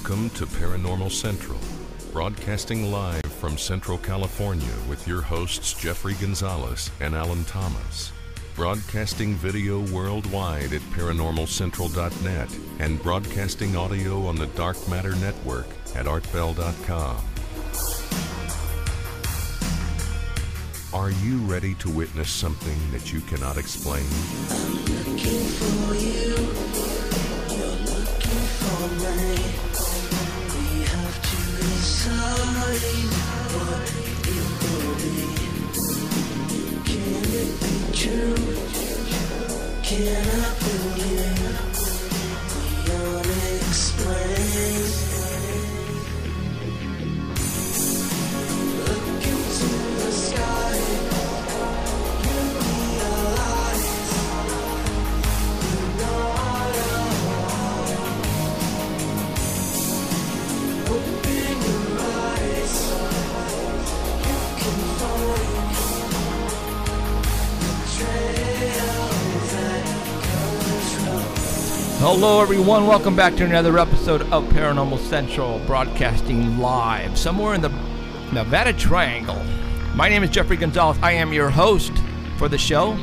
Welcome to Paranormal Central, broadcasting live from Central California with your hosts Jeffrey Gonzalez and Alan Thomas. Broadcasting video worldwide at paranormalcentral.net and broadcasting audio on the Dark Matter Network at artbell.com. Are you ready to witness something that you cannot explain? I'm looking for you. You're looking for me. We have to decide what it will be. Can it be true? Can I believe the unexplained? Look into the sky. You realize you're not alone. Open your eyes. You can find the trail that goes wrong. Hello everyone, welcome back to another episode of Paranormal Central, broadcasting live somewhere in the Nevada Triangle. My name is Jeffrey Gonzalez. I am your host for the show.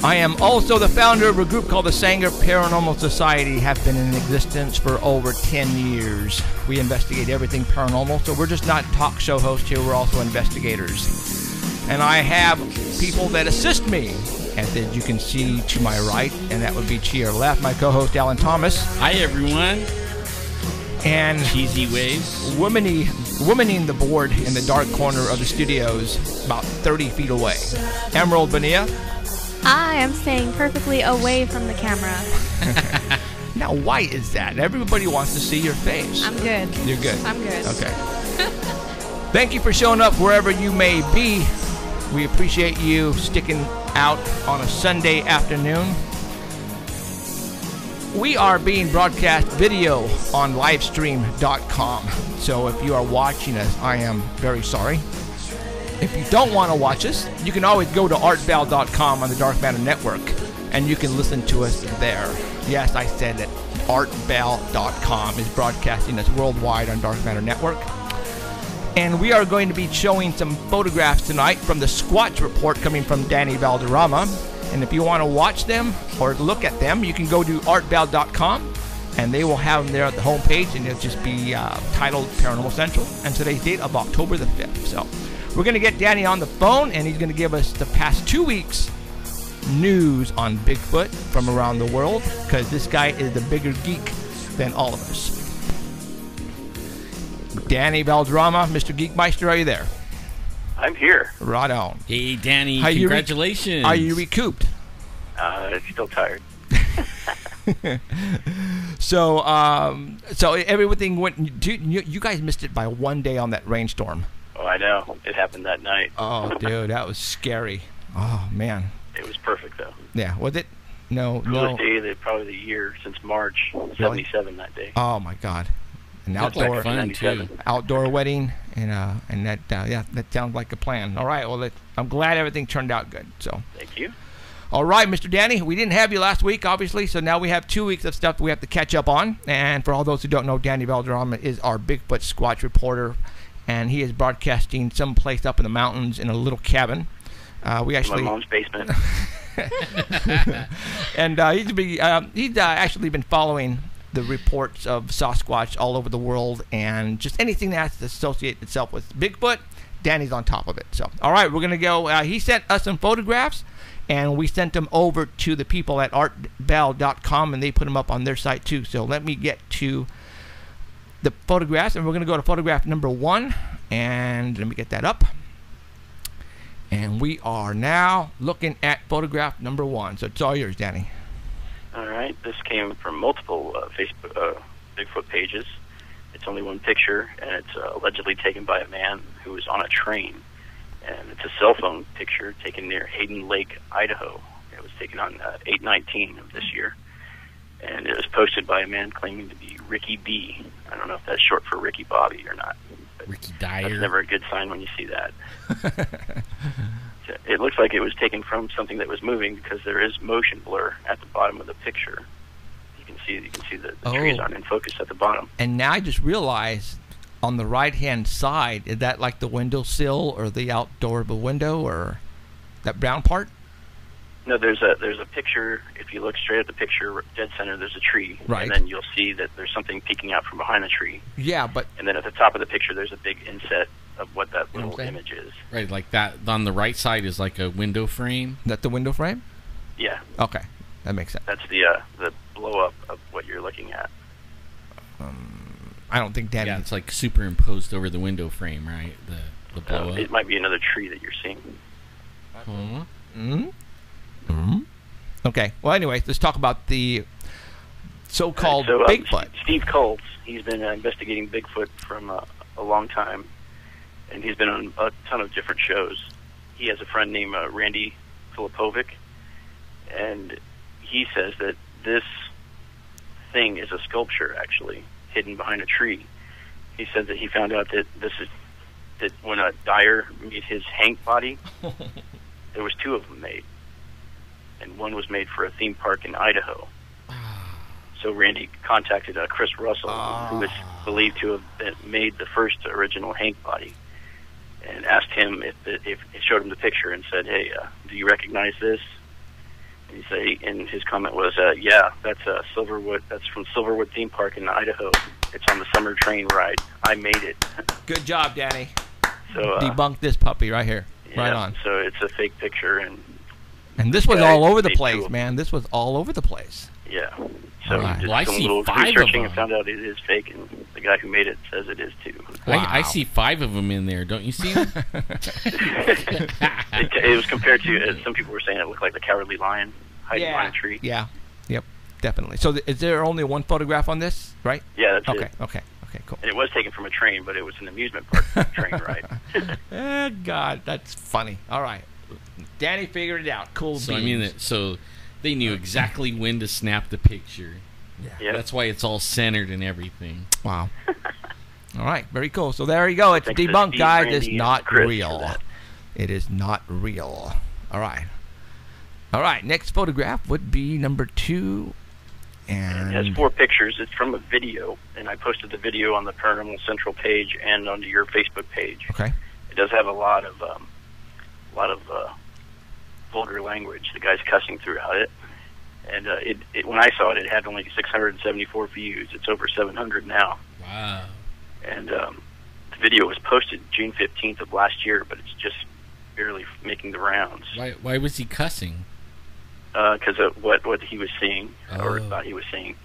I am also the founder of a group called the Sanger Paranormal Society, have been in existence for over 10 years. We investigate everything paranormal, so we're just not talk show hosts here, we're also investigators. And I have people that assist me, as you can see to my right, and that would be to your left, my co-host Alan Thomas. Hi everyone. And Cheesy waves. womaning the board in the dark corner of the studios, about 30 feet away, Emerald Bonilla. I am staying perfectly away from the camera. Now, why is that? Everybody wants to see your face. I'm good. You're good. I'm good. Okay. Thank you for showing up wherever you may be. We appreciate you sticking out on a Sunday afternoon. We are being broadcast video on livestream.com. So if you are watching us, I am very sorry. If you don't want to watch us, you can always go to artbell.com on the Dark Matter Network, and you can listen to us there. Yes, I said that artbell.com is broadcasting us worldwide on Dark Matter Network. And we are going to be showing some photographs tonight from the Squatch Report coming from Danny Valderrama. And if you want to watch them or look at them, you can go to artbell.com, and they will have them there at the homepage, and it'll just be titled Paranormal Central, and today's date of October the 5th. So we're going to get Danny on the phone, and he's going to give us the past 2 weeks news on Bigfoot from around the world, because this guy is the bigger geek than all of us. Danny Valderrama, Mr. Geekmeister, are you there? I'm here. Right on. Hey Danny, Are you congratulations. Are you recouped? Still tired. So everything went. Dude, you guys missed it by 1 day on that rainstorm. Oh, I know. It happened that night. Oh, dude, that was scary. Oh man. It was perfect though. Yeah, was it? No. Coolest day probably the year since March. 77 that day. Oh my God. An Looked outdoor like fun too. outdoor wedding, and that that sounds like a plan. All right, well, I'm glad everything turned out good. So Thank you. all right, Mr. Danny, we didn't have you last week, obviously, so now we have 2 weeks of stuff we have to catch up on. And for all those who don't know, Danny Valderrama is our Bigfoot Squatch reporter, and he is broadcasting someplace up in the mountains in a little cabin. We actually My mom's basement. and he's actually been following the reports of Sasquatch all over the world, and just anything that has to associate itself with Bigfoot, Danny's on top of it. So, all right, we're going to go. He sent us some photographs, and we sent them over to the people at artbell.com, and they put them up on their site too. So let me get to the photographs, and we're going to go to photograph number 1, and let me get that up. And we are now looking at photograph number 1. So it's all yours, Danny. All right. This came from multiple Facebook Bigfoot pages. It's only one picture, and it's allegedly taken by a man who was on a train. And it's a cell phone picture taken near Hayden Lake, Idaho. It was taken on 8/19 of this year. And it was posted by a man claiming to be Ricky B. I don't know if that's short for Ricky Bobby or not. Ricky Dyer. That's never a good sign when you see that. It looks like it was taken from something that was moving because there is motion blur at the bottom of the picture. You can see the trees aren't in focus at the bottom. And now I just realized on the right-hand side, is that like the windowsill or the outdoor window or that brown part? No, there's a picture. If you look straight at the picture, dead center, there's a tree, Right. and then you'll see that there's something peeking out from behind the tree. Yeah, but And then at the top of the picture, there's a big inset of what that You know little what I'm saying? image is. Right, like that on the right side is like a window frame. that the window frame? Yeah, Okay, that makes sense. that's the blow up of what you're looking at. I don't think Danny. Yeah, it's like superimposed over the window frame, right? The blow up. It might be another tree that you're seeing. Huh? Okay. Well, anyway, let's talk about the so-called So, Bigfoot. Steve Kultz, he's been investigating Bigfoot from a long time, and he's been on a ton of different shows. He has a friend named Randy Filipovic, and he says that this thing is a sculpture, actually, hidden behind a tree. He said that he found out that that when a dyer made his Hank body, there was 2 of them made, and one was made for a theme park in Idaho. So Randy contacted Chris Russell, who is believed to have made the first original Hank body, and asked him if he showed him the picture and said, "Hey, do you recognize this?" And his comment was, "Yeah, that's Silverwood. That's from Silverwood Theme Park in Idaho. It's on the summer train ride. I made it." Good job, Danny. So Debunk this puppy right here. yeah, Right on. So it's a fake picture, and And this was guy all over the made 2 place, of them. man. This was all over the place. Yeah. So All right. he did Well, I some see little 5 of researching and them. found out it is fake, and the guy who made it says it is too. Wow. I see 5 of them in there. Don't you see them? It was compared to, as some people were saying, it looked like the Cowardly Lion hiding behind a tree. Yeah. Yep. Definitely. So is there only one photograph on this, right? Yeah, that's Okay. it. Okay. Okay. Cool. And it was taken from a train, but it was an amusement park train ride. God, that's funny. All right. Danny figured it out. Cool So beans. so they knew exactly when to snap the picture. Yeah. That's why it's all centered and everything. Wow. All right. Very cool. So there you go. It's Thanks to debunked, Steve, guys. Randy, It's and not Chris for real. that. It is not real. All right. All right. Next photograph would be number 2. It has And 4 pictures. It's from a video, and I posted the video on the Paranormal Central page and onto your Facebook page. okay. It does have a lot of vulgar language. The guy's cussing throughout it. And when I saw it, it had only 674 views. It's over 700 now. Wow. And the video was posted June 15th of last year, but it's just barely making the rounds. Why was he cussing? Because of what he was seeing, or Oh. thought he was seeing.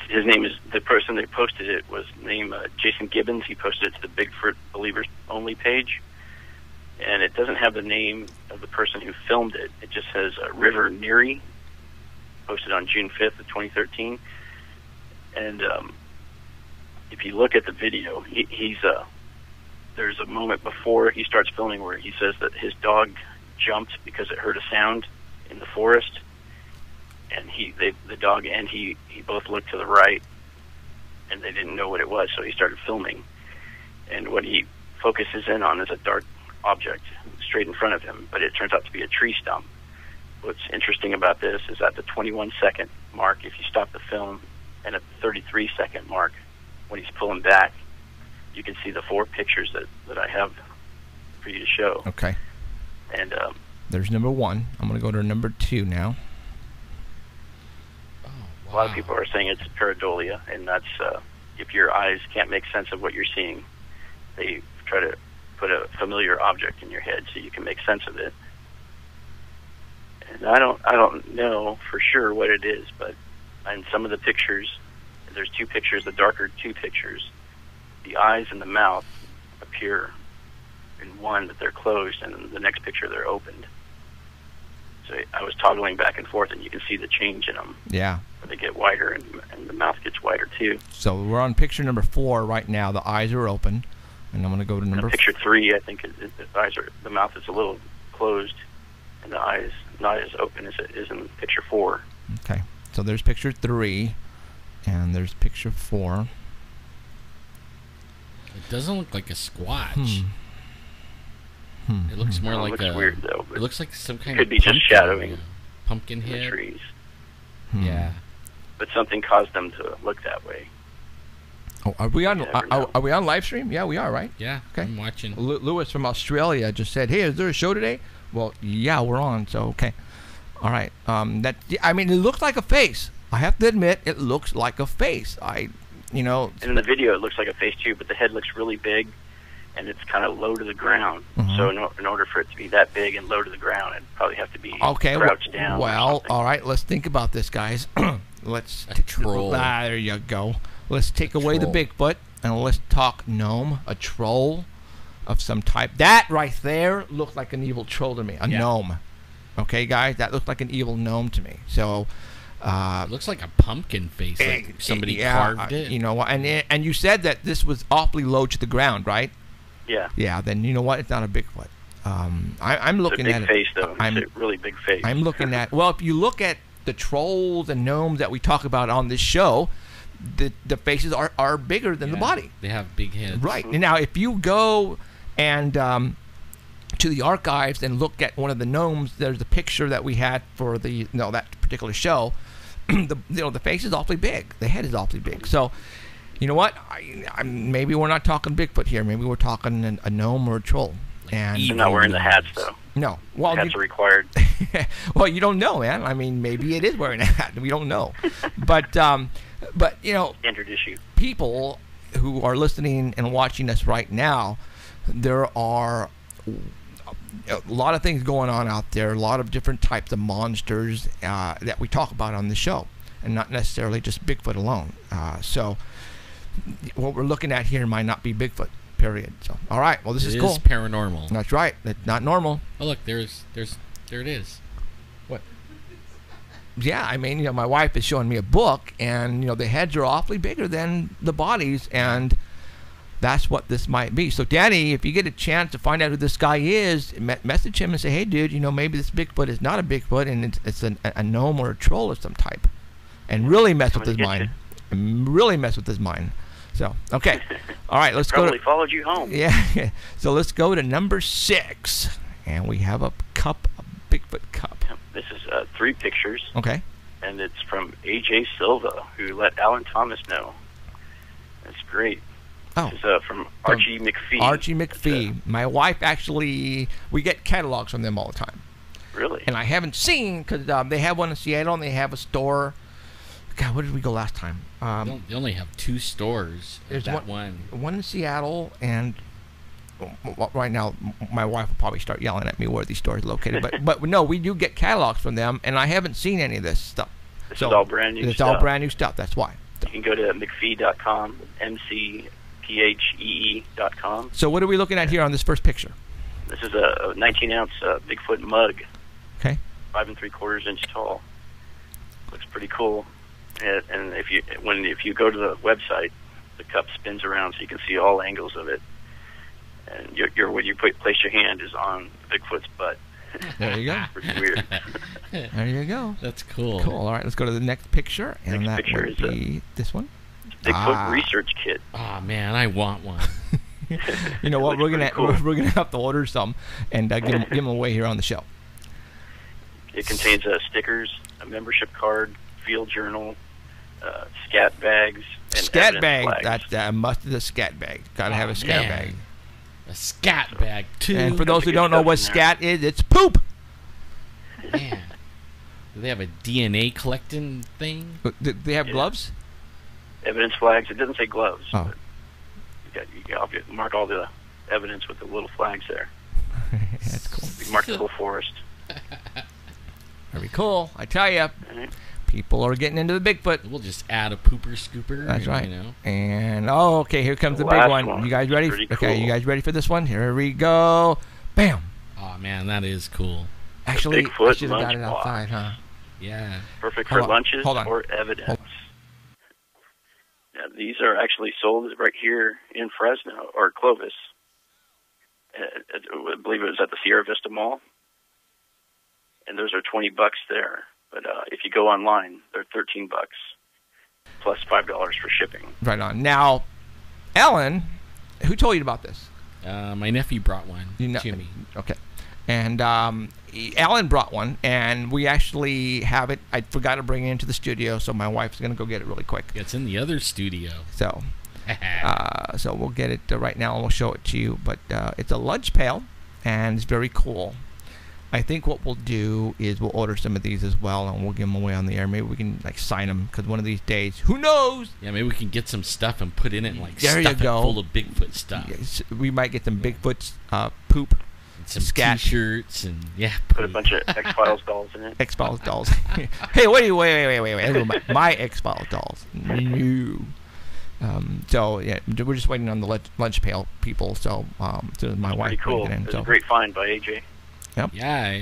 His name is, the person that posted it was named Jason Gibbons. He posted it to the Bigfoot Believers Only page. And it doesn't have the name of the person who filmed it. It just says River Neary, posted on June 5th of 2013. And if you look at the video, there's a moment before he starts filming where he says that his dog jumped because it heard a sound in the forest, and the dog and he both looked to the right, and they didn't know what it was, so he started filming. And what he focuses in on is a dark object straight in front of him, but it turns out to be a tree stump. What's interesting about this is at the 21-second mark, if you stop the film, and at the 33-second mark, when he's pulling back, you can see the 4 pictures that I have for you to show. Okay. And There's number 1. I'm going to go to number 2 now. a lot of people are saying it's pareidolia, and that's if your eyes can't make sense of what you're seeing, they try to put a familiar object in your head so you can make sense of it. And I don't know for sure what it is, but in some of the pictures, there's 2 pictures, the darker 2 pictures, the eyes and the mouth appear in one, but they're closed, and in the next picture they're opened. So I was toggling back and forth, and you can see the change in them. Yeah. They get wider, and the mouth gets wider too. So we're on picture number 4 right now. The eyes are open. And I'm going to go to number Picture 3, I think, the mouth is a little closed, and the eyes not as open as it is in picture 4. Okay. So there's picture 3. And there's picture 4. It doesn't look like a squatch. It looks more like looks weird though. It looks like some kind could of be just pumpkin, shadowing pumpkin in the head. trees. Yeah. but something caused them to look that way. Oh, are we on? You never know. Are we on live stream? Yeah, we are, right? Yeah, Okay. I'm watching. Lewis from Australia just said, "Hey, is there a show today?" Well, yeah, we're on. So okay, all right. That I mean, it looks like a face. I have to admit, it looks like a face. And in the video, it looks like a face too, but the head looks really big, and it's kind of low to the ground. Mhm. So in order for it to be that big and low to the ground, it'd probably have to be okay. crouched down. or Well, something. all right. Let's think about this, guys. Let's A troll. There you go. Let's take away troll. the Bigfoot and let's talk gnome, a troll of some type. That right there looked like an evil troll to me. A gnome. Okay, guys, that looked like an evil gnome to me. So. It looks like a pumpkin face, like somebody carved it. You know, and you said that this was awfully low to the ground, right? Yeah. Yeah. Then you know what? It's not a Bigfoot. I'm looking it's a at big face, though. It's a really big face. I'm looking at. Well, if you look at the trolls and gnomes that we talk about on this show, the faces are bigger than the body. They have big heads. Right. Now, if you go and to the archives and look at one of the gnomes, there's a picture that we had for that particular show. The face is awfully big. The head is awfully big. So, you know what? Maybe we're not talking Bigfoot here. Maybe we're talking a gnome or a troll. And They're not wearing the hats, though. no, well, Hats are required. well, you don't know, man. I mean, maybe it is wearing a hat. We don't know. But you know, Standard issue. people who are listening and watching us right now, there are a lot of things going on out there, a lot of different types of monsters that we talk about on the show, and not necessarily just Bigfoot alone. So what we're looking at here might not be Bigfoot, period. So, all right, well, this is It cool. is paranormal. That's right. It's not normal. Oh, look, there it is. Yeah, I mean, you know, my wife is showing me a book, and, you know, the heads are awfully bigger than the bodies, and that's what this might be. So, Danny, if you get a chance to find out who this guy is, message him and say, hey, dude, you know, maybe this Bigfoot is not a Bigfoot, and it's a gnome or a troll of some type. And really mess with his mind. Really mess with his mind. So, okay. All right, let's go Probably followed you home. Yeah. So let's go to number 6. And we have a cup, a Bigfoot cup. This is 3 pictures, Okay. and it's from A.J. Silva, who let Alan Thomas know. That's great. Oh. This is from Archie McPhee. Archie McPhee. My wife actually, we get catalogs from them all the time. Really? And I haven't seen, because they have one in Seattle and they have a store. God, where did we go last time? They only have 2 stores. There's That one one. in Seattle, and right now my wife will probably start yelling at me where these stores are located. but no, we do get catalogs from them, and I haven't seen any of this stuff. This is all brand new It's stuff. all brand new stuff. That's why. You can go to McPhee.com, MCPHEE.com. So what are we looking at here on this first picture? This is a 19-ounce Bigfoot mug, Okay. 5 3/4 inch tall. Looks pretty cool. And if you go to the website, the cup spins around so you can see all angles of it. And where you place your hand is on Bigfoot's butt. There you go. Pretty weird. There you go. That's cool. Cool. All right, let's go to the next picture, and Next that picture would is be this one. Bigfoot research kit. Oh man, I want one. You know what? Looks pretty cool. We're gonna have to order some and give them away here on the show. It contains stickers, a membership card, field journal, scat bags, and Scat evidence bag. flags. That's must have a scat bag. Gotta have a scat man. bag. A scat bag too. And for those to who get don't know stuff what in there. scat is, it's poop. Man. Do they have a DNA collecting thing? Do they have Yeah. gloves? Evidence flags. It doesn't say gloves. Oh. But you mark all the evidence with the little flags there. That's cool. You mark the whole forest. Very cool. I tell you, Right. people are getting into the Bigfoot. We'll just add a pooper scooper. That's right. You know. And okay, here comes the The big last one. one You guys is ready? pretty Okay, you cool. guys ready for this one? Here we go. Bam. Oh man, that is cool. Actually, I Bigfoot should have got it lunchbox. outside, huh? Yeah. Perfect Hold for on, lunches hold on. or evidence. Yeah, these are actually sold right here in Fresno or Clovis. I believe it was at the Sierra Vista Mall. And those are $20 there. But if you go online, they're $13 plus $5 for shipping. Right on. Now, Ellen, who told you about this? My nephew brought one You know, to me. Okay. And Alan brought one, and we actually have it. I forgot to bring it into the studio, so my wife's going to go get it really quick. It's in the other studio. So so we'll get it right now, and we'll show it to you. But it's a lunch pail, and it's very cool. I think what we'll do is we'll order some of these as well, and we'll give them away on the air. Maybe we can like sign them, because one of these days, who knows? Yeah, maybe we can get some stuff and put in it and like There stuff you go. it full of Bigfoot stuff. Yes, we might get some Bigfoot's poop, And some scat. T-shirts and Put a bunch of X-Files dolls in it. X-Files dolls. Hey, wait. My X-Files dolls. No. So yeah, we're just waiting on the lunch pail people. So so my wife Pretty cool. put it in. It was So a great find by AJ. yeah,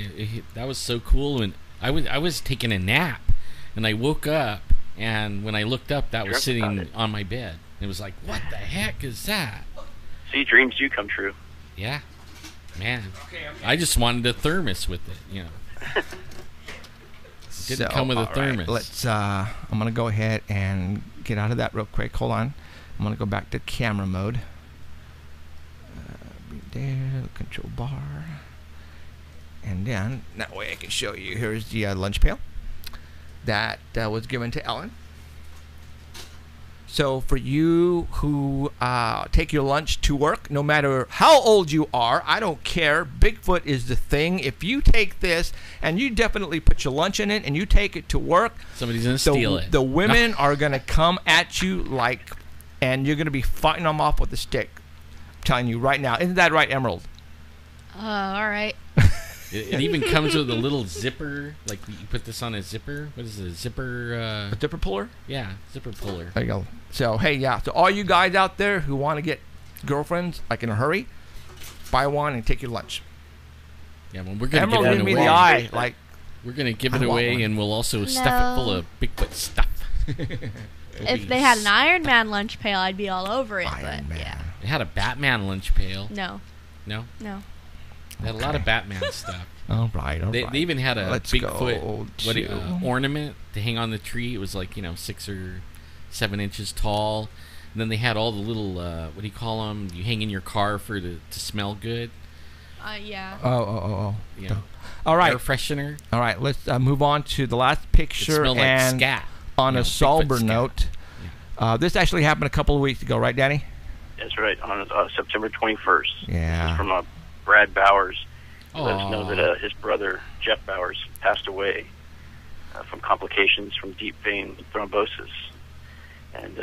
that was so cool. And I was taking a nap, and I woke up, and when I looked up, that was Dreamt about sitting it. on my bed. It was like, what the heck is that? See, dreams do come true. Yeah, man. I just wanted a thermos with it, you know. It didn't come with a all right, thermos. let's. I'm gonna go ahead and get out of that real quick. Hold on. I'm gonna go back to camera mode. Be there. Control bar. And then that way I can show you. Here's the lunch pail that was given to Ellen. So for you who take your lunch to work, no matter how old you are, I don't care. Bigfoot is the thing. If you take this and you definitely put your lunch in it and you take it to work, Somebody's gonna steal it. The women are gonna come at you like, and you're gonna be fighting them off with a stick. I'm telling you right now. Isn't that right, Emerald? All right. It even comes with a little zipper. Like you put this on a zipper. What is it? A zipper? A zipper puller? Yeah, zipper puller. There you go. So, hey, yeah. So, all you guys out there who want to get girlfriends, like in a hurry, buy one and take your lunch. Yeah, well, we're gonna Emerald give gave it me away. the eye. Like, We're gonna give I it want away, one. and we'll also stuff it full No. of Bigfoot stuff. If they had an Iron Man lunch pail, I'd be all over it. Iron but Man. yeah, They had a Batman lunch pail. no. No, they had a lot of Batman stuff. All right. They even had a Let's Bigfoot go to- ornament to hang on the tree. It was like 6 or 7 inches tall. And then they had all the little what do you call them? You hang in your car for it to smell good. Yeah. Oh. You know, All right. air freshener. All right. Let's move on to the last It picture. smelled like and scat. on You a know, Bigfoot sober scat. note, this actually happened a couple of weeks ago, right, Danny? That's right, on September 21st. Yeah. This is from Brad Bowers. He let us know Aw. that his brother, Jeff Bowers, passed away from complications from deep vein thrombosis. And,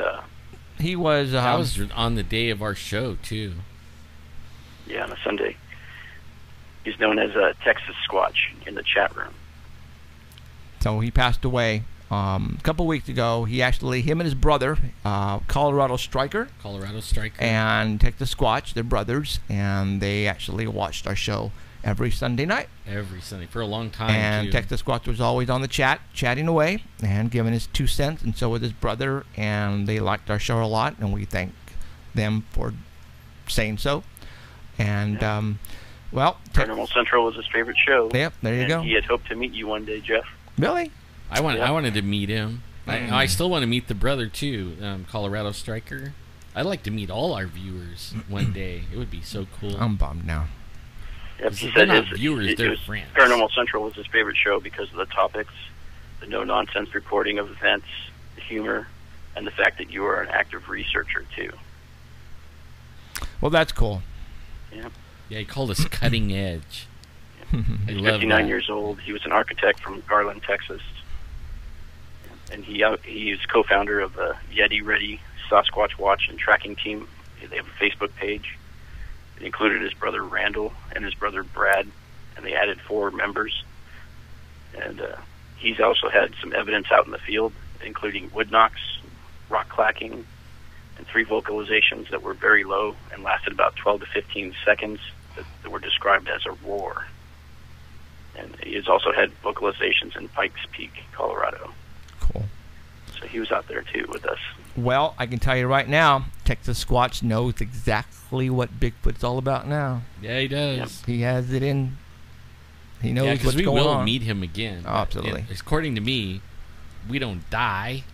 He was. That was on the day of our show too. yeah, on a Sunday. He's known as Texas Squatch in the chat room. So he passed away a couple of weeks ago. Him and his brother, Colorado Striker, Colorado Striker. and Texas Squatch, they're brothers, and they actually watched our show every Sunday night. Every Sunday for a long time. And too. Texas Squatch was always on the chatting away and giving his 2 cents, and so was his brother, and they liked our show a lot, and we thank them for saying so. And well, Paranormal Central was his favorite show. Yep, there you and go. He had hoped to meet you one day, Jeff. Really? I Yeah. wanted to meet him. I still want to meet the brother too, Colorado Striker. I'd like to meet all our viewers one day. It would be so cool. I'm bummed now. Yep, These he are said not his, viewers, it they're was- friends. Paranormal Central was his favorite show because of the topics, the no-nonsense reporting of events, the humor, and the fact that you are an active researcher, too. Well, that's cool. Yeah. Yeah, he called us cutting edge. I He's love 59 that. years old. He was an architect from Garland, Texas. And he is co-founder of the Yeti Ready Sasquatch Watch and Tracking Team. They have a Facebook page. It included his brother Randall and his brother Brad, and they added 4 members. And he's also had some evidence out in the field, including wood knocks, rock clacking, and 3 vocalizations that were very low and lasted about 12 to 15 seconds that were described as a roar. And he has also had vocalizations in Pikes Peak, Colorado. Cool. So he was out there too with us. Well, I can tell you right now, Texas Squatch knows exactly what Bigfoot's all about now. Yeah, he does. He has it in. He knows Yeah, what's because we going will on. meet him again. Oh, absolutely. And according to me, we don't die.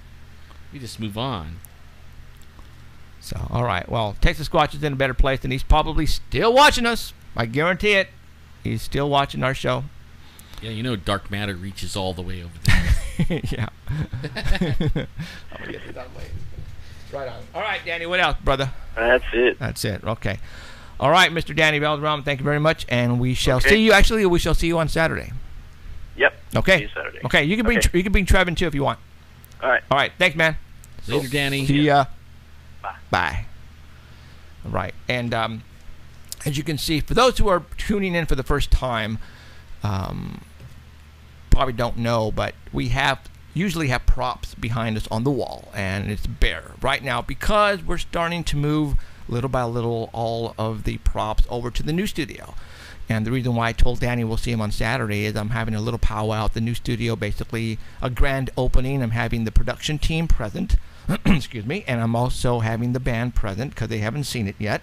We just move on. So, all right. Well, Texas Squatch is in a better place, and he's probably still watching us. I guarantee it. He's still watching our show. Yeah, you know, dark matter reaches all the way over there. Yeah. I'm gonna get this out of the way. Right on. All right, Danny. What else, brother? That's it. That's it. Okay. All right, Mr. Danny Valderrama, thank you very much, and we shall Okay. see you. Actually, we shall see you on Saturday. Yep. Okay. See you Saturday. Okay. You can bring Okay. you can bring Trevin too if you want. All right. All right. Thanks, man. Later, Danny. See ya. Bye. Bye. All right. And as you can see, for those who are tuning in for the first time, probably don't know, but we usually have props behind us on the wall, and it's bare right now because we're starting to move little by little all of the props over to the new studio. And the reason why I told Danny we'll see him on Saturday is I'm having a little powwow at the new studio, basically a grand opening. I'm having the production team present, excuse me, and I'm also having the band present because they haven't seen it yet.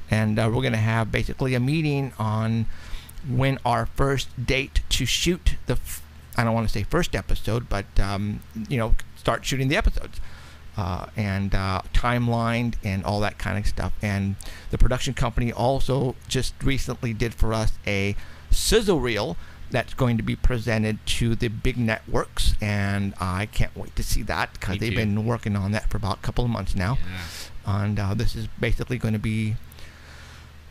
And we're going to have basically a meeting on when our first date to shoot the, I don't want to say first episode, but, start shooting the episodes. And timelined and all that kind of stuff. And the production company also just recently did for us a sizzle reel that's going to be presented to the big networks, and I can't wait to see that because they've been working on that for about a couple of months now. Yeah. And this is basically going to be,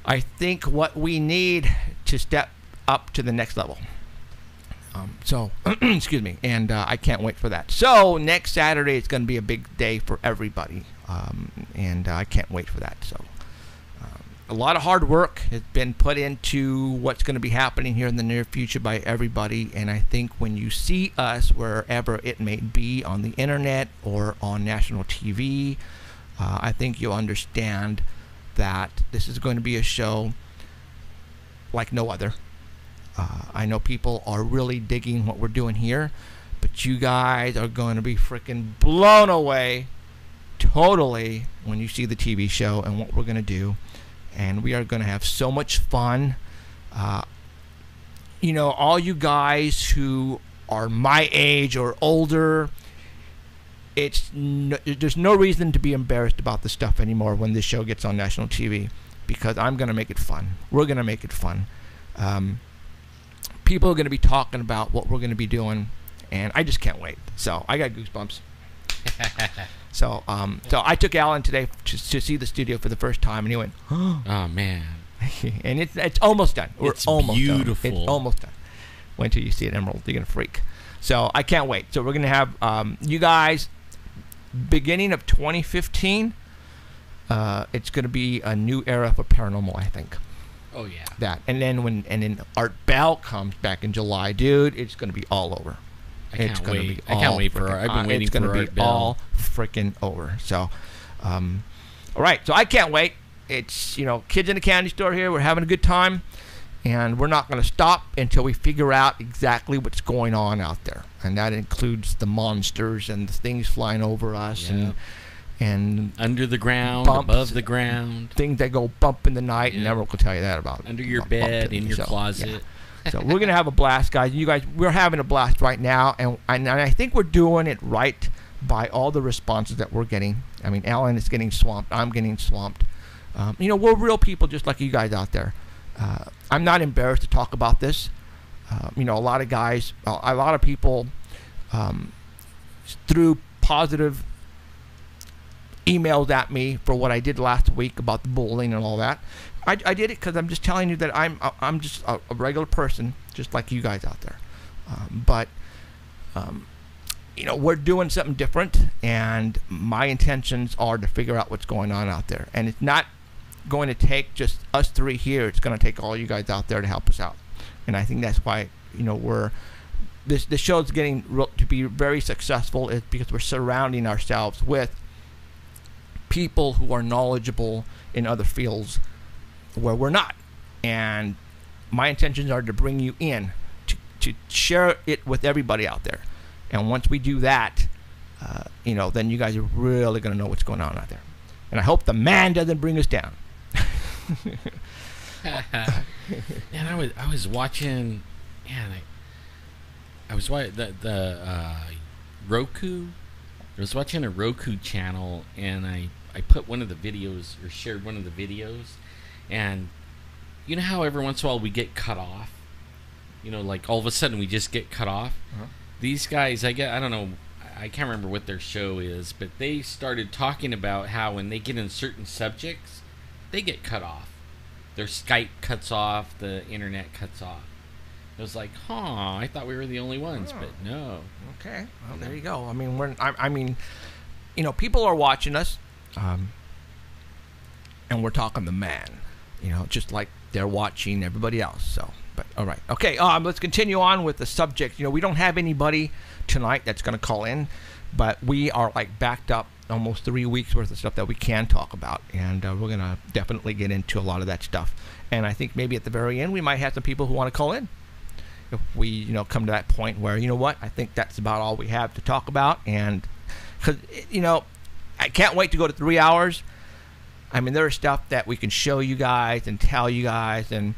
I think, what we need to step up to the next level. Excuse me, and I can't wait for that. So next Saturday is going to be a big day for everybody, and I can't wait for that. So a lot of hard work has been put into what's going to be happening here in the near future by everybody, and I think when you see us wherever it may be, on the internet or on national TV, I think you'll understand that this is going to be a show like no other. I know people are really digging what we're doing here, but you guys are going to be freaking blown away totally when you see the TV show and what we're going to do. And we are going to have so much fun. All you guys who are my age or older, there's no reason to be embarrassed about the stuff anymore when this show gets on national TV, because I'm going to make it fun. We're going to make it fun. People are going to be talking about what we're going to be doing, and I just can't wait. So I got goosebumps. So I took Alan today to see the studio for the first time, and he went, "Oh man!" And it's almost done. It's almost beautiful. Done. It's almost done. Wait till you see it, Emerald. You're gonna freak. So I can't wait. So we're gonna have you guys beginning of 2015. It's gonna be a new era for paranormal, I think. Oh yeah. That, and then Art Bell comes back in July, dude. It's gonna be all over. I can't wait. I can't wait for Art. I've been waiting for Art Bell. It's gonna be all freaking over. So, all right. So I can't wait. It's kids in the candy store here. We're having a good time, and we're not gonna stop until we figure out exactly what's going on out there, and that includes the monsters and the things flying over us, and under the ground, bumps, above the ground, things that go bump in the night, and Emerald will tell you that about under your bed, in your closet. Yeah. So we're gonna have a blast, guys. You guys, we're having a blast right now, and I think we're doing it right by all the responses that we're getting. I mean, Alan is getting swamped. I'm getting swamped. We're real people just like you guys out there. I'm not embarrassed to talk about this. A lot of guys, a lot of people threw positive emails at me for what I did last week about the bullying and all that. I did it because I'm just telling you that I'm just a regular person, just like you guys out there. We're doing something different, and my intentions are to figure out what's going on out there. And it's not going to take just us three here. It's going to take all you guys out there to help us out. And I think that's why the show's getting to be very successful, is because we're surrounding ourselves with people who are knowledgeable in other fields where we're not. And my intentions are to bring you in to share it with everybody out there. And once we do that, then you guys are really going to know what's going on out there. And I hope the man doesn't bring us down. And I was watching, I was watching the Roku. I was watching a Roku channel, and I put one of the videos, or shared one of the videos, and you know how every once in a while we get cut off? You know, like all of a sudden we just get cut off? These guys, I don't know, I can't remember what their show is, but they started talking about how when they get in certain subjects, they get cut off. Their Skype cuts off, the internet cuts off. It was like, I thought we were the only ones, but no. Okay, well, there you go. I mean, I mean, you know, people are watching us, and we're talking the man, you know, just like they're watching everybody else. So, but all right, okay. Let's continue on with the subject. You know, we don't have anybody tonight that's going to call in, but we are like backed up almost 3 weeks worth of stuff that we can talk about, and we're going to definitely get into a lot of that stuff. And I think maybe at the very end we might have some people who want to call in. If we, you know, come to that point where, you know what, I think that's about all we have to talk about. And because, you know, I can't wait to go to 3 hours. I mean, there's stuff that we can show you guys and tell you guys, and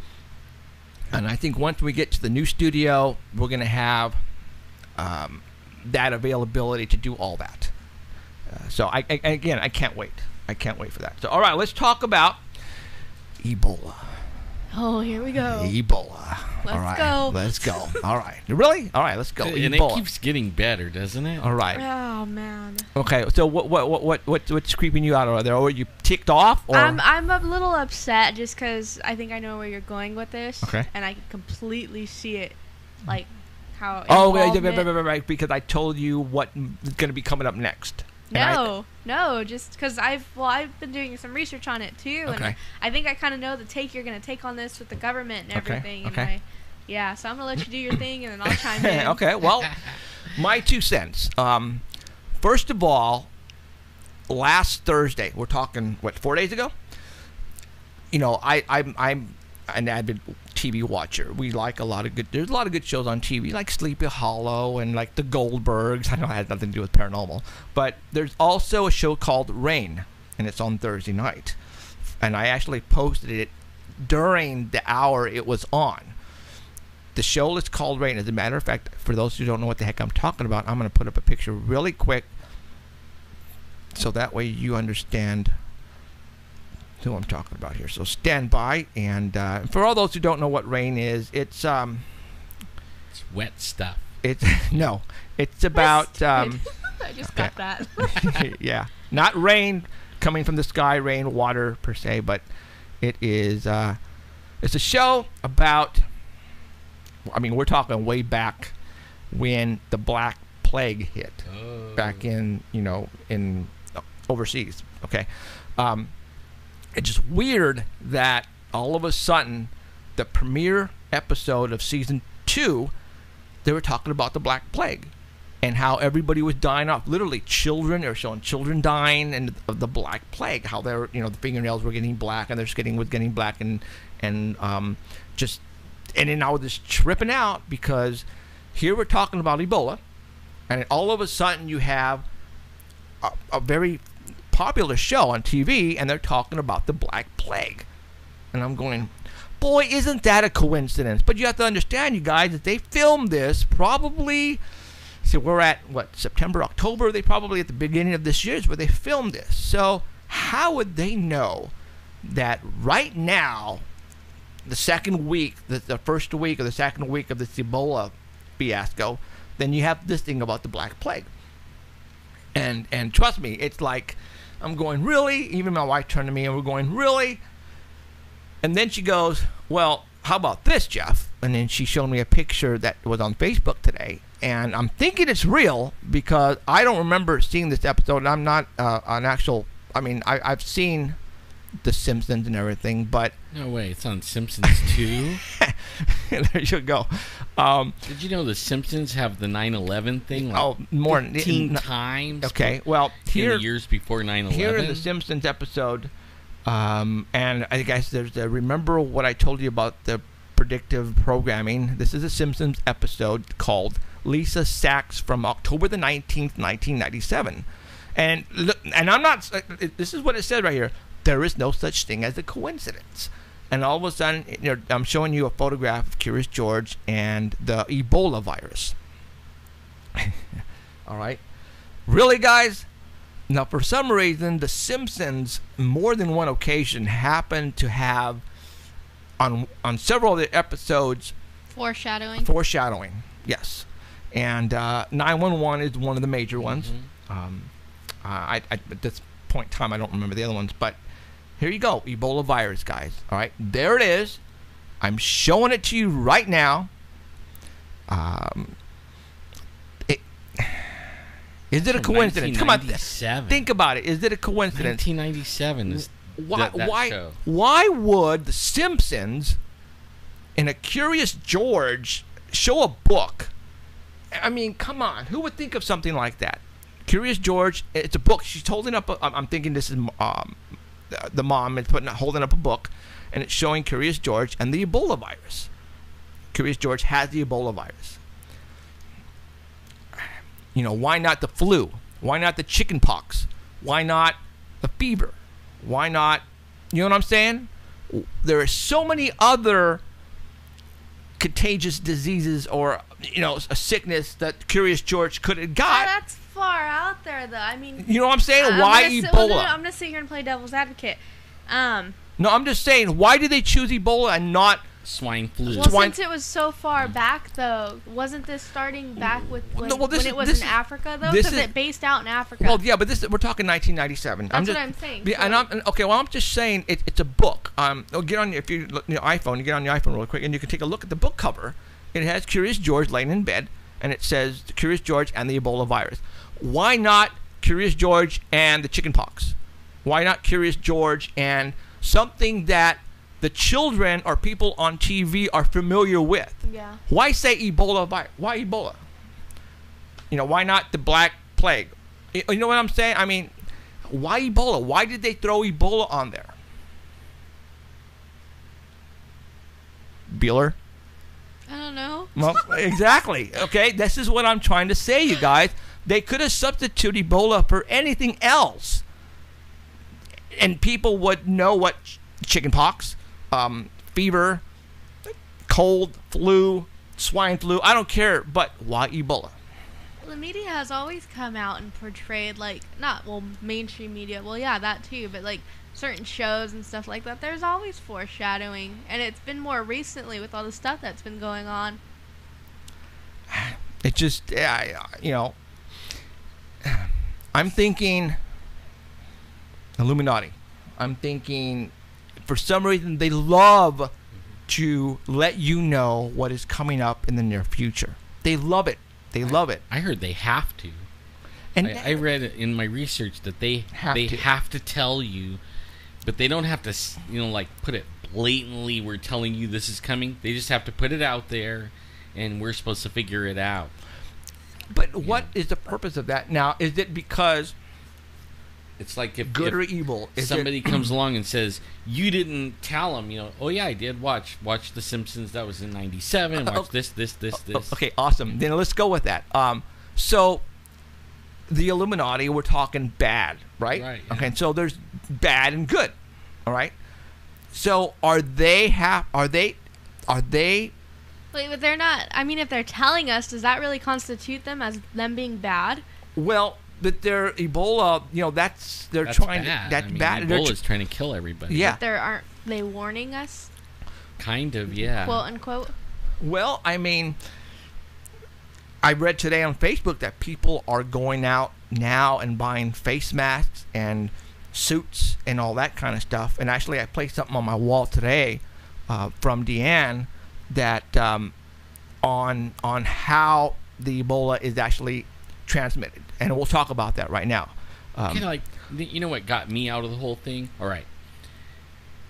I think once we get to the new studio, we're going to have that availability to do all that. So again, I can't wait. I can't wait for that. So all right, let's talk about Ebola. Oh, here we go. Ebola. Let's all right, go. Let's go. All right. Really? All right, let's go. And Ebola. it keeps getting better, doesn't it? All right. Oh man. Okay. So what's creeping you out over there? Or are you ticked off? Or? I'm a little upset just because I think I know where you're going with this. Okay. And I can completely see it, like how. Oh, involvement- right. Because I told you what is going to be coming up next. No, just because I've been doing some research on it too, Okay. and I think I kind of know the take you're gonna take on this with the government and Okay, everything. okay. And so I'm gonna let you do your thing, and then I'll chime in. Okay. Well, my 2 cents. First of all, last Thursday, we're talking 4 days ago. You know, I'm an avid TV watcher. We like there's a lot of good shows on TV, like Sleepy Hollow and like the Goldbergs. I know it has nothing to do with paranormal, but there's also a show called Rain, and it's on Thursday night. And I actually posted it during the hour it was on. The show is called Rain. As a matter of fact, for those who don't know what the heck I'm talking about, I'm going to put up a picture really quick so that way you understand who I'm talking about here. So stand by, and for all those who don't know what Rain is, it's wet stuff. It's about I just got that. yeah, not rain coming from the sky, rain water per se, but it is it's a show about, I mean, we're talking way back when the Black Plague hit, back in, you know, in overseas. Okay. It's just weird that all of a sudden, the premiere episode of season 2, they were talking about the Black Plague and how everybody was dying off. Literally, children, they were showing children dying and of the Black Plague, how they're, you know, the fingernails were getting black and their skin was getting black, and then I was just tripping out because here we're talking about Ebola, and all of a sudden you have a very popular show on TV, and they're talking about the Black Plague. And I'm going, boy, isn't that a coincidence? But you have to understand, you guys, that they filmed this probably, so we're at, September, October? They probably at the beginning of this year is where they filmed this. So how would they know that right now, the second week, the first week or the second week of this Ebola fiasco, then you have this thing about the Black Plague? And trust me, it's like, I'm going, really? Even my wife turned to me and we're going, really? And then she goes, well, how about this, Jeff? And then she showed me a picture that was on Facebook today. And I'm thinking it's real because I don't remember seeing this episode. I'm not an actual, I mean, I've seen The Simpsons and everything, but... No way, it's on Simpsons too? There you go. Did you know The Simpsons have the 9/11 thing? Like more 15 times. Okay, well, here... In the years before 9/11. Here in The Simpsons episode, and I guess there's remember what I told you about the predictive programming? This is a Simpsons episode called Lisa Sachs from October the 19th, 1997. And I'm not... This is what it said right here. There is no such thing as a coincidence. And all of a sudden, you know, I'm showing you a photograph of Curious George and the Ebola virus. All right. Really, guys? Now, for some reason, The Simpsons, more than one occasion, happened to have on several of the episodes. Foreshadowing. Yes, and 911 is one of the major ones. At this point in time, I don't remember the other ones, but here you go, Ebola virus, guys. All right, there it is. I'm showing it to you right now. Is it a coincidence? Come on, think about it. Is it a coincidence? 1997 is why show. Why would The Simpsons and a Curious George show a book? I mean, come on. Who would think of something like that? Curious George, it's a book. She's holding up I'm thinking this is the mom is holding up a book, and it's showing Curious George and the Ebola virus. Curious George has the Ebola virus. You know, why not the flu? Why not the chicken pox? Why not the fever? Why not, you know what I'm saying? There are so many other contagious diseases or, you know, a sickness that Curious George could have got. That's far out there, though. I mean, you know what I'm saying? Why Ebola? I'm going to sit here and play devil's advocate. No, I'm just saying, why did they choose Ebola and not swine flu? Well, since it was so far back, though, wasn't this starting back with when it was in Africa, though? Because it based out in Africa. Well, yeah, but we're talking 1997. That's what I'm saying. Yeah, I'm just saying it's a book. Get on if you look, your iPhone, you get on your iPhone real quick, and you can take a look at the book cover. It has Curious George laying in bed, and it says Curious George and the Ebola virus. Why not Curious George and the chicken pox? Why not Curious George and something that the children or people on TV are familiar with? Yeah. Why say Ebola virus? Why Ebola? You know, why not the Black Plague? You know what I'm saying? I mean, why Ebola? Why did they throw Ebola on there? Bueller? I don't know. Well, exactly. Okay, this is what I'm trying to say, you guys. They could have substituted Ebola for anything else, and people would know what chicken pox, fever, cold, flu, swine flu. I don't care, but why Ebola? Well, the media has always come out and portrayed mainstream media. Well, yeah, that too, but like certain shows and stuff like that. There's always foreshadowing, and it's been more recently with all the stuff that's been going on. It just, you know, I'm thinking Illuminati. I'm thinking, for some reason, they love to let you know what is coming up in the near future. They love it. They love it. I heard they have to. And I read in my research that they have to tell you, but they don't have to, you know, like put it blatantly. We're telling you this is coming. They just have to put it out there, and we're supposed to figure it out. But what is the purpose of that? Now, is it because it's like if good or evil? Somebody comes along and says, you didn't tell them, you know, oh yeah, I did. Watch The Simpsons. That was in 97. Watch this. Okay, awesome. Then let's go with that. So the Illuminati, we're talking bad, right? Right. Yeah. Okay, so there's bad and good. All right. So are they? Wait, but they're not. I mean, if they're telling us, does that really constitute them as them being bad? Well, but they're Ebola. You know, that's trying. Bad. That's bad. Ebola's trying to kill everybody. Yeah. But aren't they warning us? Kind of, yeah. Quote unquote. Well, I mean, I read today on Facebook that people are going out now and buying face masks and suits and all that kind of stuff. And actually, I placed something on my wall today from Deanne that on how the Ebola is actually transmitted, and we'll talk about that right now. You know what got me out of the whole thing? All right,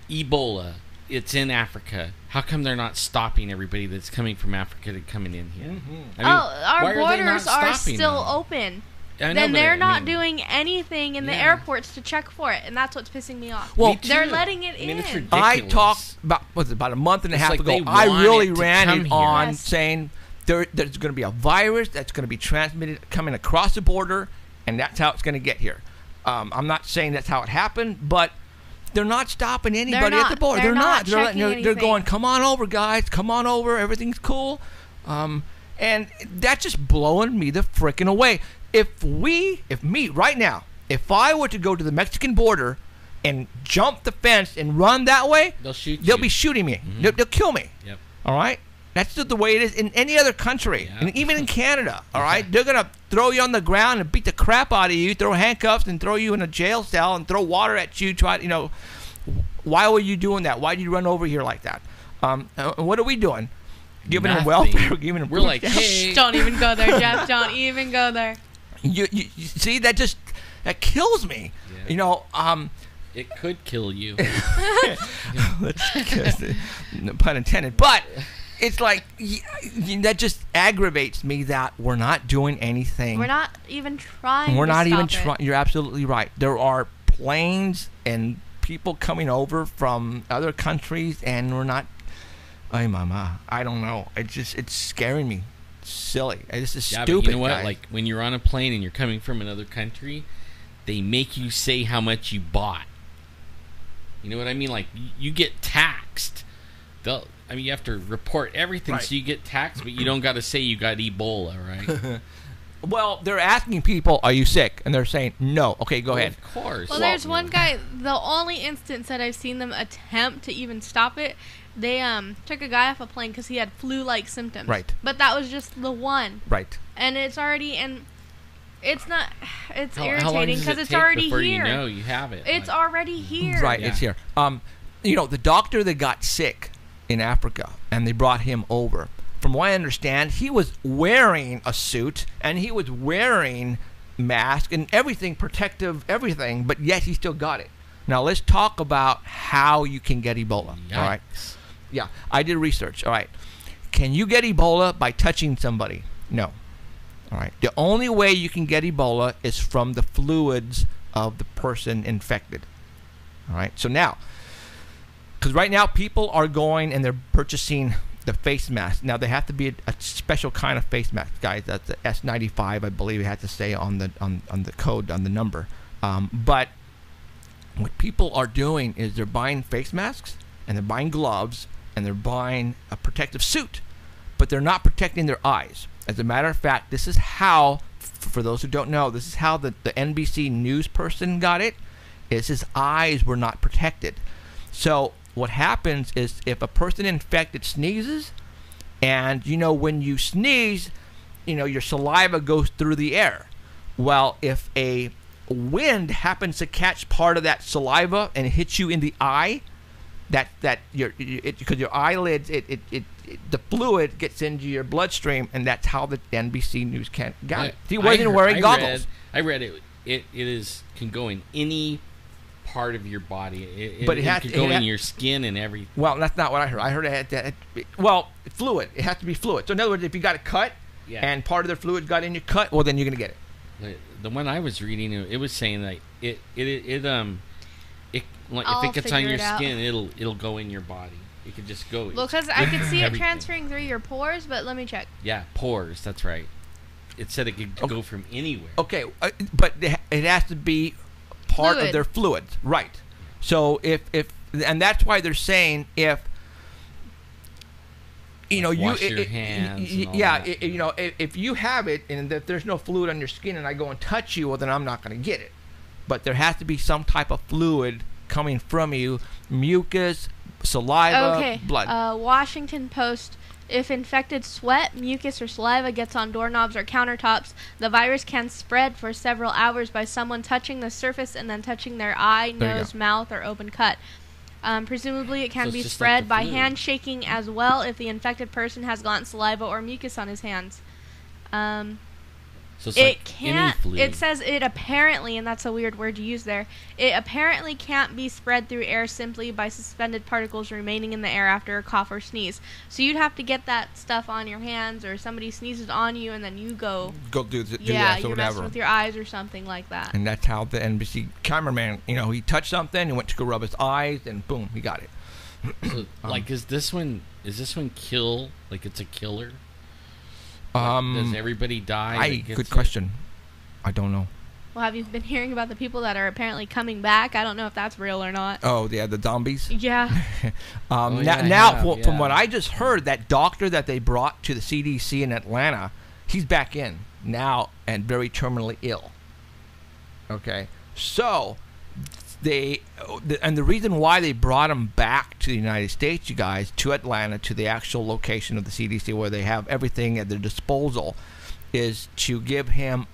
Ebola, it's in Africa. How come they're not stopping everybody that's coming from Africa to coming in here? Mm-hmm. I mean, our borders are still open. Then they're not doing anything in the airports to check for it, and that's what's pissing me off. Well, they're letting it in. It's ridiculous. I talked about a month and a half ago. I really ran it on saying there's going to be a virus that's going to be transmitted coming across the border, and that's how it's going to get here. I'm not saying that's how it happened, but they're not stopping anybody at the border. They're not. They're going, come on over, guys. Come on over. Everything's cool. And that's just blowing me the frickin' away. If me right now, if I were to go to the Mexican border and jump the fence and run that way, They'll shoot you. they'll be shooting me. They'll kill me. Yep. All right? That's just the way it is in any other country, Yeah. and even in Canada. All right? They're going to throw you on the ground and beat the crap out of you, throw handcuffs and throw you in a jail cell and throw water at you. Why were you doing that? Why did you run over here like that? What are we doing? Giving them Nothing. welfare? Giving them We're like, hey. Don't even go there, Jeff. Don't even go there. You see, that kills me. Yeah. It could kill you. No pun intended. But it's like that just aggravates me that we're not doing anything. We're not even trying. We're to not even stop trying. You're absolutely right. There are planes and people coming over from other countries, and we're not. Ay, mama. I don't know. It's scaring me. It's silly. This is stupid. But you know what? guys. Like when you're on a plane and you're coming from another country, they make you say how much you bought. You know what I mean? Like you get taxed. You have to report everything, Right. so you get taxed, but you don't got to say you got Ebola, right? Well, they're asking people, "Are you sick?" And they're saying, "No." Okay, go ahead. Of course. Well, there's one guy. The only instance that I've seen them attempt to even stop it, they took a guy off a plane because he had flu-like symptoms. Right. But that was just the one, Right. and it's already it's not. It's How long irritating does because it it's take already before here. you know you have it? It's Like, already here. Right, Yeah. it's here. The doctor that got sick in Africa, and they brought him over. From what I understand, he was wearing a suit, and he was wearing mask and everything, protective everything, but yet he still got it. Now, let's talk about how you can get Ebola. Yikes. All right? Yeah, I did research. All right. Can you get Ebola by touching somebody? No. All right. The only way you can get Ebola is from the fluids of the person infected. All right. So now, because right now people are going and they're purchasing the face mask. Now they have to be a special kind of face mask, guys. That's the S95, I believe it had to say on the code, on the number. But what people are doing is they're buying face masks and they're buying gloves and they're buying a protective suit, but they're not protecting their eyes. As a matter of fact, this is how, for those who don't know, this is how the NBC news person got it, is his eyes were not protected. So what happens is if a person infected sneezes, and when you sneeze, your saliva goes through the air. Well, if a wind happens to catch part of that saliva and hits you in the eye, because your eyelids, the fluid gets into your bloodstream, and that's how the NBC News got it. He wasn't wearing goggles. I read it. It can go in any part of your body. But it could go in your skin and everything. Well, that's not what I heard. I heard it had fluid. It has to be fluid. So in other words, if you got a cut and part of the fluid got in your cut, well, then you're gonna get it. The one I was reading, it was saying that if it gets on your skin, it'll go in your body. It could just go. Well, because I could see it everything. transferring through your pores, but let me check. Yeah, pores. That's right. It said it could go from anywhere. Okay, but it has to be part of their fluids, right? So if and that's why they're saying if wash your hands. If you have it and if there's no fluid on your skin and I go and touch you, well then I'm not going to get it. But there has to be some type of fluid coming from you, mucus, saliva, blood. Washington Post. If infected sweat, mucus, or saliva gets on doorknobs or countertops, the virus can spread for several hours by someone touching the surface and then touching their eye, nose, mouth, or open cut. Presumably, it can be spread by handshaking as well if the infected person has gotten saliva or mucus on his hands. So it's it like can't. any fluid. It says it apparently, and that's a weird word to use there. It apparently can't be spread through air simply by suspended particles remaining in the air after a cough or sneeze. So you'd have to get that stuff on your hands, or somebody sneezes on you, and then you go do that or you're whatever. messing with your eyes or something like that. And that's how the NBC cameraman, he touched something, he went to go rub his eyes, and boom, he got it. So, is this one kill? Like it's a killer? Does everybody die? Good question. I don't know. Well, have you been hearing about the people that are apparently coming back? I don't know if that's real or not. Oh, yeah, the zombies? Yeah. From what I just heard, that doctor that they brought to the CDC in Atlanta, he's back in now and very terminally ill. Okay? So, and the reason why they brought him back to the United States, you guys, to Atlanta, to the actual location of the CDC where they have everything at their disposal, is to give him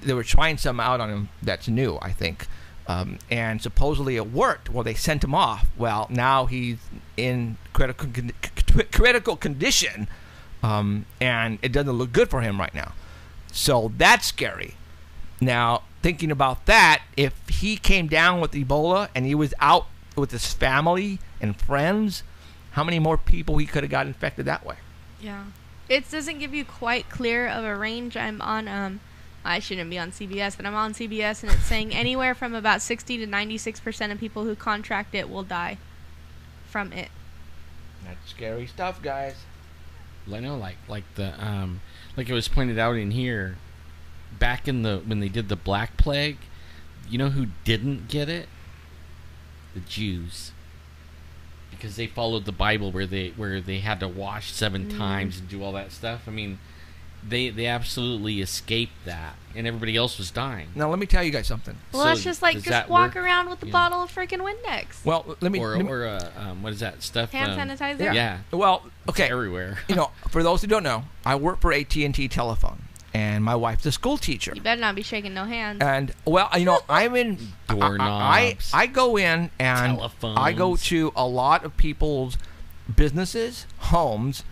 they were trying some out on him that's new, I think, and supposedly it worked. Well, they sent him off. Well, now he's in critical condition, and it doesn't look good for him right now. So that's scary. Now, thinking about that, if he came down with Ebola and he was out with his family and friends, how many more people he could have got infected that way? Yeah. It doesn't give you quite clear of a range. I'm on, I shouldn't be on CBS, but I'm on CBS, and it's saying anywhere from about 60 to 96% of people who contract it will die from it. That's scary stuff, guys. I know, like it was pointed out in here, back in when they did the Black Plague, you know who didn't get it? The Jews, because they followed the Bible where they had to wash 7 times and do all that stuff. I mean, they absolutely escaped that, and everybody else was dying. Now let me tell you guys something. Well, So that's just like does just that walk work? around with a bottle of freaking Windex. Well, let me. What is that stuff? Hand sanitizer? Yeah. Well, okay. It's everywhere. You know, for those who don't know, I work for AT&T Telephone, and my wife's a school teacher. You better not be shaking no hands. And well, you know, I'm in Doorknobs. I go in and Telephones. I go to a lot of people's businesses, homes.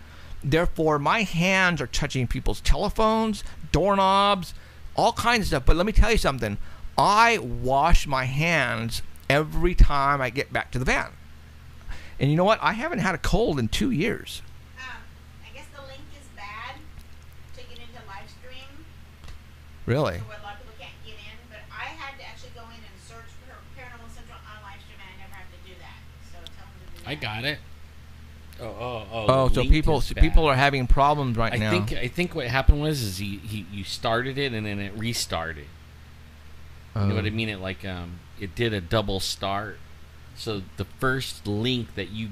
Therefore, my hands are touching people's telephones, doorknobs, all kinds of stuff. But let me tell you something. I wash my hands every time I get back to the van. And you know what? I haven't had a cold in 2 years. I guess the link is bad to get into live stream. Really? So a lot of people can't get in. But I had to actually go in and search for Paranormal Central on live stream, and I never have to do that. So tell them to do that. I got it. Oh, so link people is people bad. are having problems right now. I think what happened was you started it and then it restarted. You know what I mean? It it did a double start. So the first link that you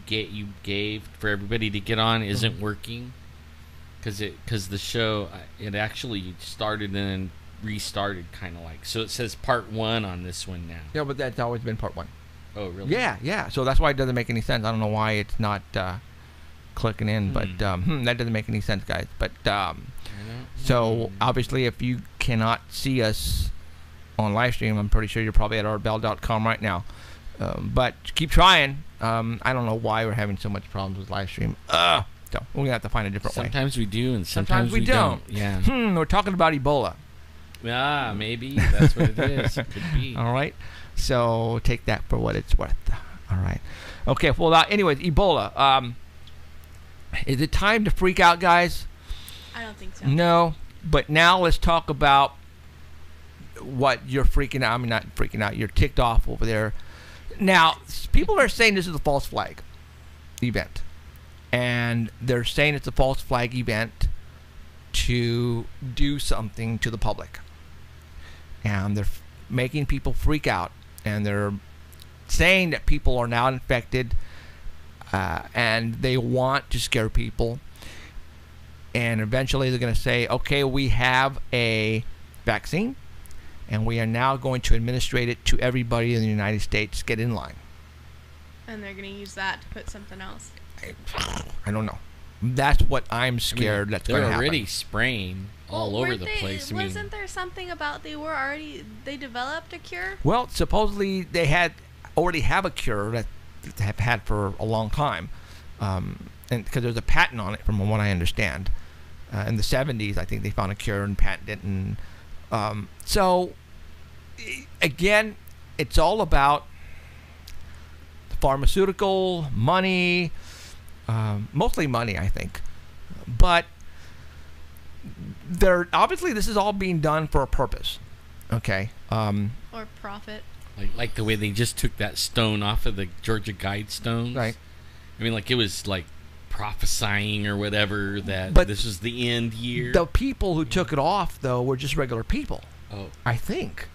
gave for everybody to get on isn't working because the show it actually started and then restarted kind of like. So it says part 1 on this one now. Yeah, but that's always been part 1. Oh, really? Yeah. So that's why it doesn't make any sense. I don't know why it's not clicking in, but that doesn't make any sense, guys. But so obviously, if you cannot see us on live stream, I'm pretty sure you're probably at adael.com right now. But keep trying. I don't know why we're having so much problems with live stream. So we're gonna have to find a different way. Sometimes we do, and sometimes we don't. Yeah. We're talking about Ebola. Maybe that's what it is. It could be. All right. So take that for what it's worth. All right. Okay. Well, anyways, Ebola. Is it time to freak out, guys? I don't think so. No. But now let's talk about what you're freaking out. I mean, not freaking out. You're ticked off over there. Now, people are saying this is a false flag event. And they're saying it's a false flag event to do something to the public. And they're making people freak out. And they're saying that people are now infected. And they want to scare people. And eventually they're going to say, okay, we have a vaccine. And we are now going to administrate it to everybody in the United States. Get in line. And they're going to use that to put something else. I don't know. That's what I'm scared that's going to happen. They're already spraying all over the place. Wasn't there something about they developed a cure? Well, supposedly they already have a cure that they have had for a long time, and because there's a patent on it, from what I understand. In the 70s, I think they found a cure and patented it, and so again, it's all about the pharmaceutical money, mostly money, I think. But obviously this is all being done for a purpose. Okay. Or profit. Like the way they just took that stone off of the Georgia Guidestones. Right. I mean, like it was like prophesying or whatever that this was the end year. The people who took it off, though, were just regular people. Oh. I think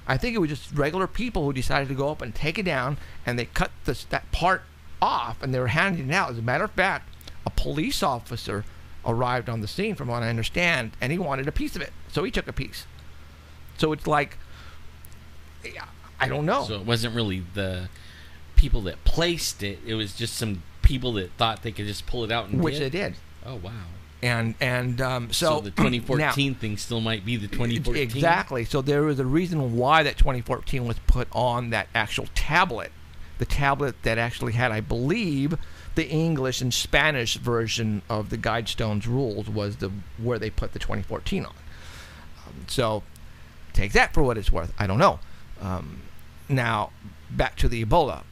it was just regular people who decided to go up and take it down, and they cut that part off, and they were handing it out. As a matter of fact, a police officer arrived on the scene, from what I understand, and he wanted a piece of it, so he took a piece. So it's like I don't know. So it wasn't really the people that placed it. It was just some people that thought they could just pull it out and Which they did. Oh, wow. And So the 2014 thing still might be the 2014. Exactly. So there was a reason why that 2014 was put on that actual tablet. The tablet that actually had, I believe, the English and Spanish version of the Guidestones rules was where they put the 2014 on. So take that for what it's worth. I don't know. Now, back to the Ebola.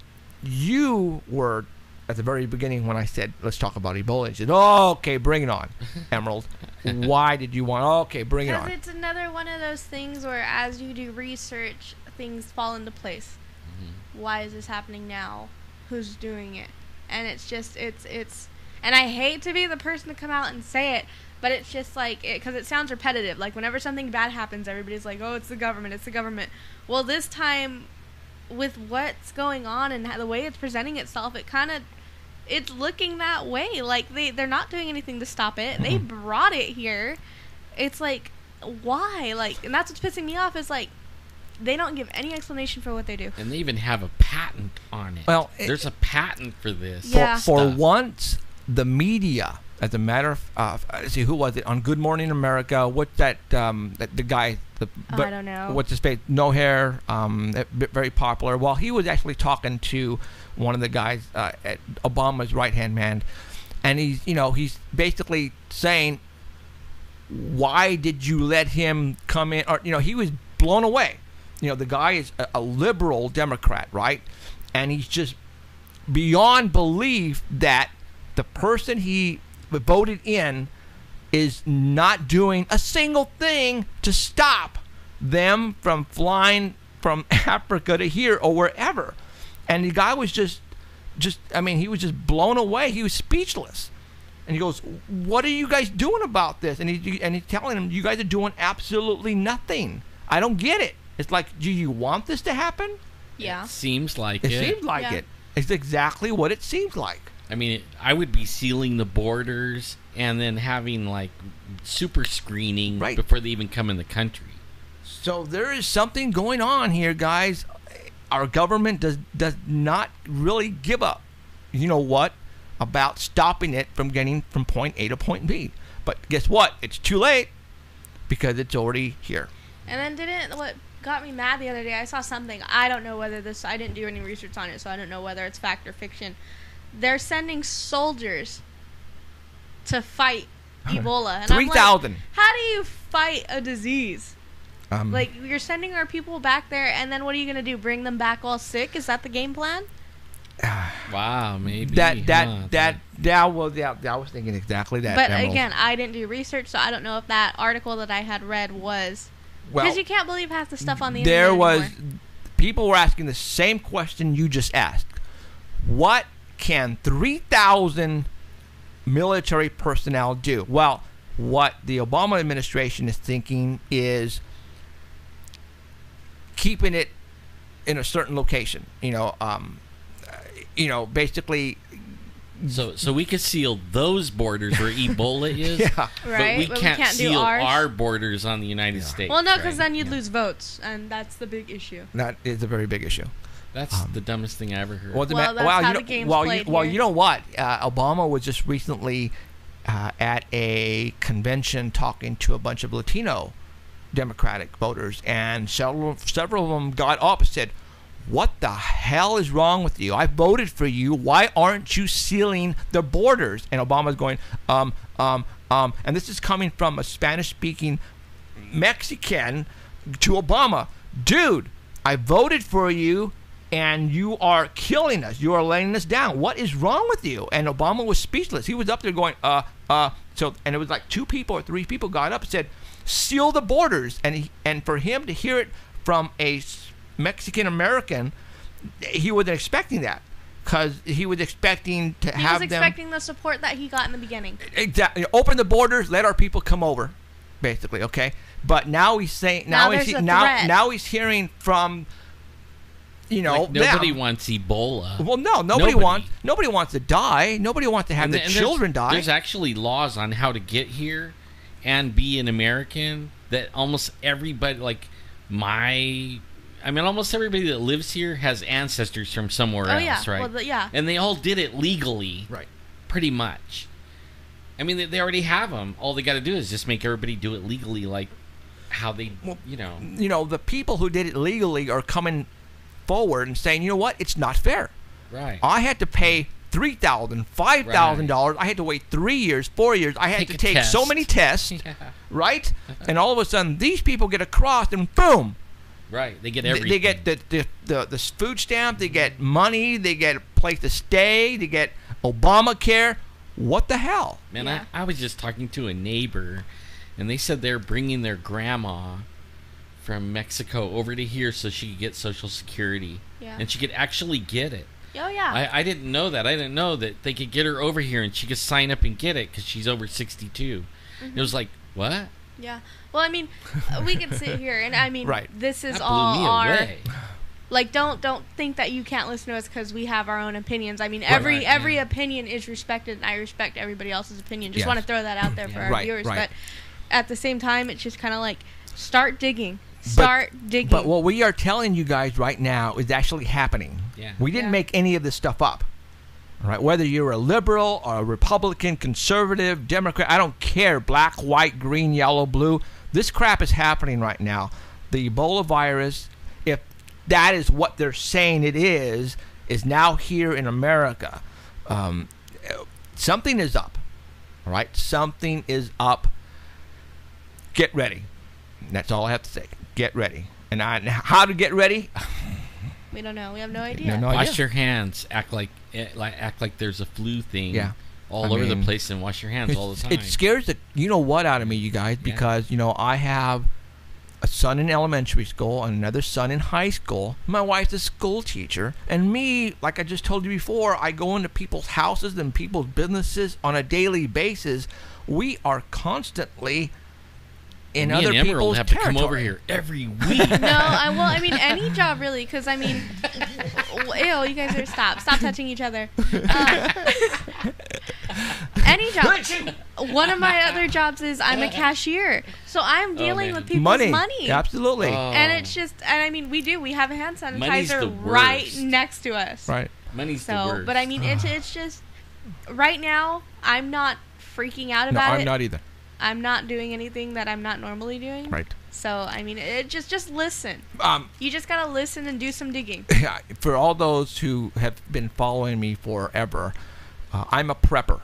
You were at the very beginning when I said, let's talk about Ebola. You said, oh, okay, bring it on, Emerald. Why did you want, okay, bring it on? Because it's another one of those things where as you do research, things fall into place. Mm-hmm. Why is this happening now? Who's doing it? And it's just, it's, and I hate to be the person to come out and say it, but it's just like, because it sounds repetitive. Like, whenever something bad happens, everybody's like, oh, it's the government, it's the government. Well, this time, with what's going on and the way it's presenting itself, it's looking that way. Like, they're not doing anything to stop it. They brought it here. It's like, why? Like, and that's what's pissing me off is, like, they don't give any explanation for what they do. And they even have a patent on it. Well, there's a patent for this. Yeah. For once, the media, as a matter of, let's see, who was it on Good Morning America? What's that? The guy. I don't know. What's his face? No hair. Very popular. Well, he was actually talking to one of the guys at Obama's right-hand man, and he's basically saying, why did you let him come in? Or he was blown away. The guy is a liberal Democrat, right? And he's just beyond belief that the person he voted in is not doing a single thing to stop them from flying from Africa to here or wherever. And the guy was just he was just blown away. He was speechless. And he goes, what are you guys doing about this? And he's telling him, you guys are doing absolutely nothing. I don't get it. It's like, do you want this to happen? Yeah. It seems like it. It seems like it. It's exactly what it seems like. I mean, I would be sealing the borders and then having, like, super screening before they even come in the country. So there is something going on here, guys. Our government does not really give up, about stopping it from getting from point A to point B. But guess what? It's too late because it's already here. And then what got me mad the other day, I saw something, I don't know whether I didn't do any research on it, so I don't know whether it's fact or fiction. They're sending soldiers to fight Ebola. And 3,000. Like, how do you fight a disease? Like, you're sending our people back there, and then what are you going to do? Bring them back all sick? Is that the game plan? Wow, maybe. I was thinking exactly that. But Emerald. again, I didn't do research, so I don't know if that article that I had read was... Because you can't believe half the stuff on the internet anymore. People were asking the same question you just asked. What can 3,000 military personnel do? Well, what the Obama administration is thinking is keeping it in a certain location. Basically. So we could seal those borders where Ebola is, yeah, right? But we can't seal ours. our borders on the United States. Well, no, because then you'd lose votes, and that's the big issue. That is a very big issue. That's the dumbest thing I ever heard. That's how the game's played here. You know what? Obama was just recently at a convention talking to a bunch of Latino Democratic voters, and several of them got up and said, what the hell is wrong with you? I voted for you. Why aren't you sealing the borders? And Obama's going, and this is coming from a Spanish-speaking Mexican to Obama. Dude, I voted for you, and you are killing us. You are laying us down. What is wrong with you? And Obama was speechless. He was up there going, and it was like 2 people or 3 people got up and said, seal the borders. And for him to hear it from a Mexican American, he wasn't expecting that, because he was expecting to have them. He was expecting the support that he got in the beginning. Exactly. Open the borders, let our people come over, basically. Okay, but now he's saying now he's hearing from nobody wants Ebola. Well, no, nobody wants to die. Nobody wants to have children die. There's actually laws on how to get here and be an American that almost everybody, like my I mean, almost everybody that lives here has ancestors from somewhere Oh, yeah. else, right? Well, yeah. And they all did it legally, Right. pretty much. I mean, they already have them. All they got to do is just make everybody do it legally, like how they, you know. You know, the people who did it legally are coming forward and saying, you know what, it's not fair. Right. I had to pay $3,000, $5,000. I had to wait 3 years, 4 years. I had Take to a take test. so many tests, Yeah. right? And all of a sudden, these people get across, and boom, Right. They get they everything. get the food stamp, they get money, they get a place to stay, they get Obamacare. What the hell? Man, Yeah. I was just talking to a neighbor, and they said they're bringing their grandma from Mexico over to here so she could get Social Security. Yeah. And she could actually get it. Oh, yeah. I didn't know that. I didn't know that they could get her over here and she could sign up and get it because she's over 62. Mm-hmm. It was like, what? Yeah. Well, I mean, we could sit here, and I mean, Right. this is That all blew me our. away. Like, don't think that you can't listen to us because we have our own opinions. I mean, Right. every Right, yeah. opinion is respected, and I respect everybody else's opinion. Just Yes. want to throw that out there for our Right, viewers. right. But at the same time, it's just kind of like, start digging. Start digging. But what we are telling you guys right now is actually happening. Yeah. We didn't Yeah. make any of this stuff up. All right? Whether you're a liberal or a Republican, conservative, Democrat, I don't care. Black, white, green, yellow, blue. This crap is happening right now. The Ebola virus, if that is what they're saying it is now here in America. Something is up. All right? Something is up. Get ready. That's all I have to say. Get ready. And how to get ready? we don't know. We have no idea. No Wash idea. your hands. Act like there's a flu thing Yeah. all I over the mean, place and wash your hands all the time. It scares the you know what out of me, you guys, Yeah. because I have a son in elementary school and another son in high school. My wife's a school teacher, and me, like I just told you before, I go into people's houses and people's businesses on a daily basis. We are constantly in Me other and Emerald people's have territory. to come over here every week. No, I mean any job really, because I mean, ew, you guys are stop touching each other. Any job. One of my other jobs is I'm a cashier, so I'm dealing man. with people's money. Absolutely. And it's just, and I mean, we have a hand Money's the sanitizer right worst. next to us. Right. Money's the So, worst. but I mean, it's just right now. I'm not freaking out No, about I'm it. not either. I'm not doing anything that I'm not normally doing. Right. So I mean, it just listen. You just gotta listen and do some digging. For all those who have been following me forever, I'm a prepper.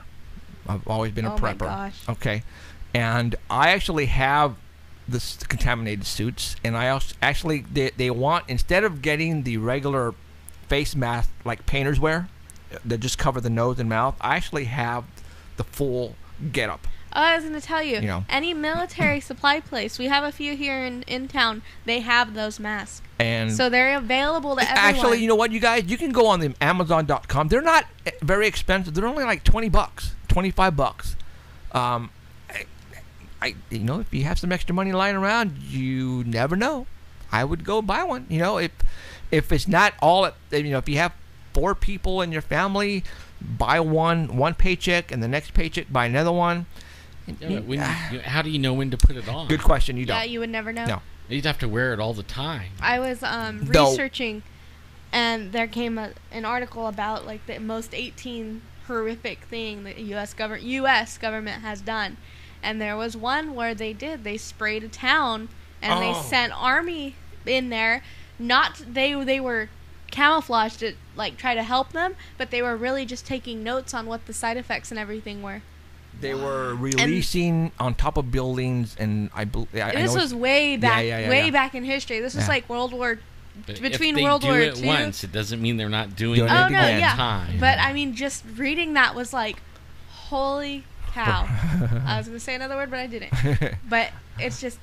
I've always been a Oh my prepper. gosh. Okay, and I actually have this contaminated suits, and I also actually they want, instead of getting the regular face mask like painters wear, that just cover the nose and mouth, I actually have the full getup. I was going to tell you, You know. any military supply place, we have a few here in town, they have those masks. And So they're available to everyone. actually, you know what, you guys, you can go on the Amazon.com. They're not very expensive. They're only like $20, $25. If you have some extra money lying around, you never know. I would go buy one. If it's not all, if you have 4 people in your family, buy one paycheck, and the next paycheck buy another one. Yeah, but how do you know when to put it on? Good question. You Yeah, don't. you would never know. No. You'd have to wear it all the time. I was Though- researching, and there came an article about like the most 18 horrific thing the U.S. government has done, and there was one where they sprayed a town and they sent army in there. They were camouflaged to like try to help them, but they were really just taking notes on what the side effects and everything were. They were releasing on top of buildings, and This was way back, yeah. back in history. This was Yeah. like World War. But Between if they World do War it II once, it doesn't mean they're not doing Doing it it Oh no, again. yeah. time. But I mean, just reading that was like, holy cow. I was gonna say another word, but I didn't. But it's just,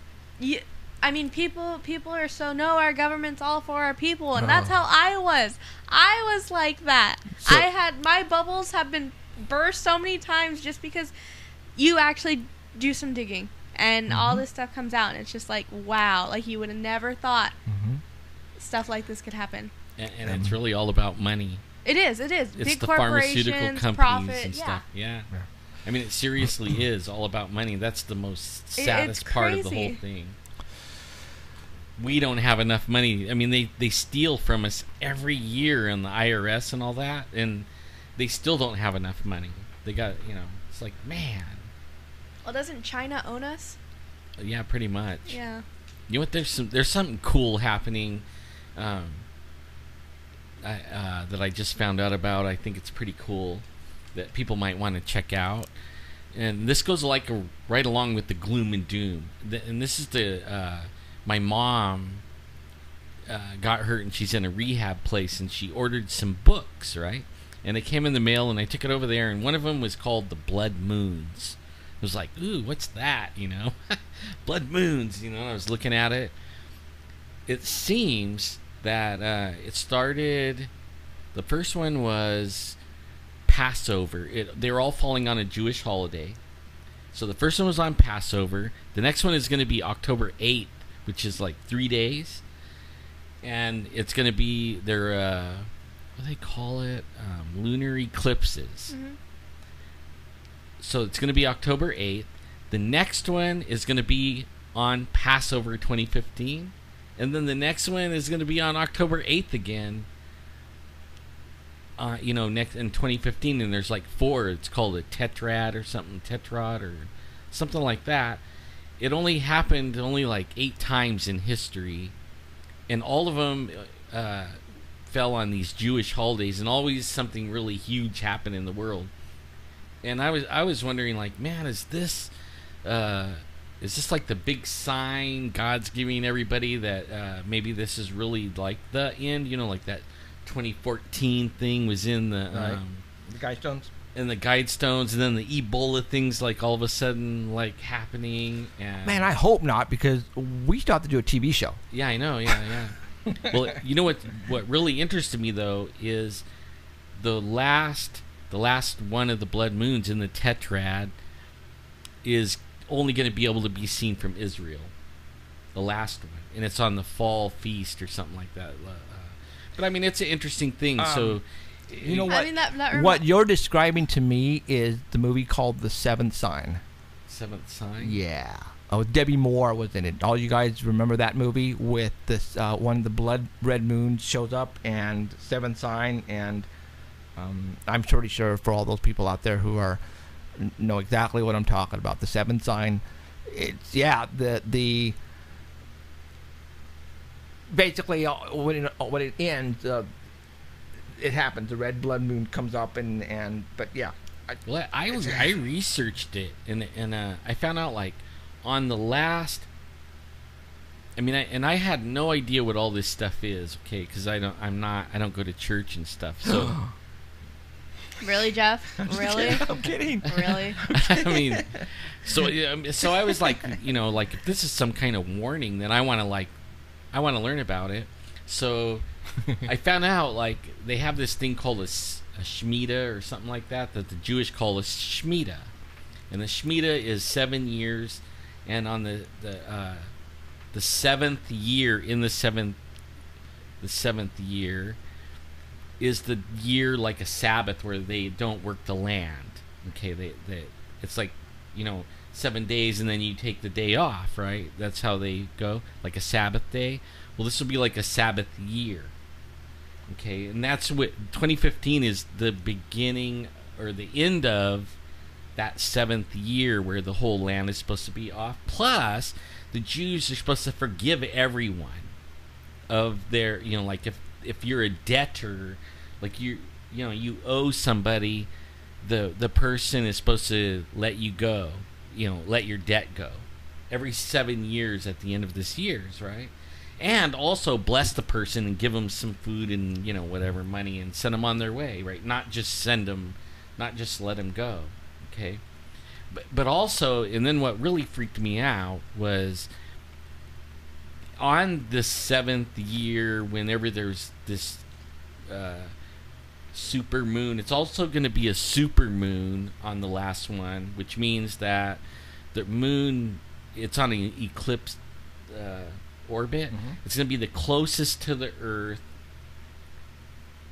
I mean, people are so, no, our government's all for our people, and that's how I was. I was like that. So- My bubbles have been burst so many times just because you actually do some digging, and all this stuff comes out, and it's just like, wow, like you would have never thought stuff like this could happen. And it's really all about money. It is. It's Big the pharmaceutical corporations, companies profit, and yeah. stuff. Yeah. I mean, it seriously is all about money. That's the most saddest it's part of the whole crazy. thing. we don't have enough money. I mean, they steal from us every year on the IRS and all that, and they still don't have enough money. They got, it's like, man. Well, doesn't China own us? Yeah, pretty much. Yeah. You know what? There's something cool happening that I just found out about. I think it's pretty cool that people might want to check out. And this goes right along with the gloom and doom. And this is my mom got hurt, and she's in a rehab place, and she ordered some books, right? And they came in the mail, and I took it over there, and one of them was called The Blood Moons. It was like, ooh, what's that, Blood Moons, I was looking at it. It seems that it started, the first one was Passover. They were all falling on a Jewish holiday. So the first one was on Passover. The next one is going to be October 8th, which is like 3 days. And it's going to be their, what do they call it? Lunar eclipses. Mm-hmm. So it's going to be October 8th. The next one is going to be on Passover 2015. And then the next one is going to be on October 8th again. Next in 2015. And there's like 4. It's called a tetrad or something. Tetrad or something like that. It only happened like 8 times in history. And all of them fell on these Jewish holidays. And always something really huge happened in the world. And I was wondering, like, man, is this like the big sign God's giving everybody that maybe this is really like the end? Like that 2014 thing was in the Guidestones. And the Guidestones, and then the Ebola things, like all of a sudden, like happening. And Man, I hope not, because we still have to do a TV show. yeah, I know, yeah. Well, you know what really interested me though is the last one of the blood moons in the tetrad is only going to be able to be seen from Israel. The last one, and it's on the fall feast or something like that. But I mean, it's an interesting thing. So, you know what? I mean, that what you're describing to me is the movie called The Seventh Sign. Seventh Sign. Yeah. Oh, Debbie Moore was in it. All you guys remember that movie with this one of the blood red moons shows up and Seventh Sign, and I'm pretty sure for all those people out there who know exactly what I'm talking about. The Seventh Sign. It's the basically when it ends, it happens. The red blood moon comes up but yeah. I researched it and I found out like on the last. I mean, I had no idea what all this stuff is. Okay, because I don't go to church and stuff. So. Really, Jeff? Really? I'm kidding. Really? I mean, so I was like, like if this is some kind of warning, then I want to learn about it. So I found out like they have this thing called a Shemitah or something like that the Jewish call a Shemitah, and the Shemitah is 7 years, and on the 7th year in the seventh year is the year like a Sabbath where they don't work the land. Okay, they it's like 7 days and then you take the day off, right? That's how they go, like a Sabbath day. Well, this will be like a Sabbath year. Okay, and that's what 2015 is, the beginning or the end of that 7th year where the whole land is supposed to be off. Plus, the Jews are supposed to forgive everyone of their, like if you're a debtor, like you owe somebody, the person is supposed to let you go, let your debt go every 7 years at the end of this year's, right? And also bless the person and give them some food and whatever money and send them on their way, right? Not just let them go, okay? But also, and then what really freaked me out was on the 7th year, whenever there's this super moon, it's also going to be a super moon on the last one, which means that the moon, it's on an eclipse orbit. Mm-hmm. It's going to be the closest to the Earth.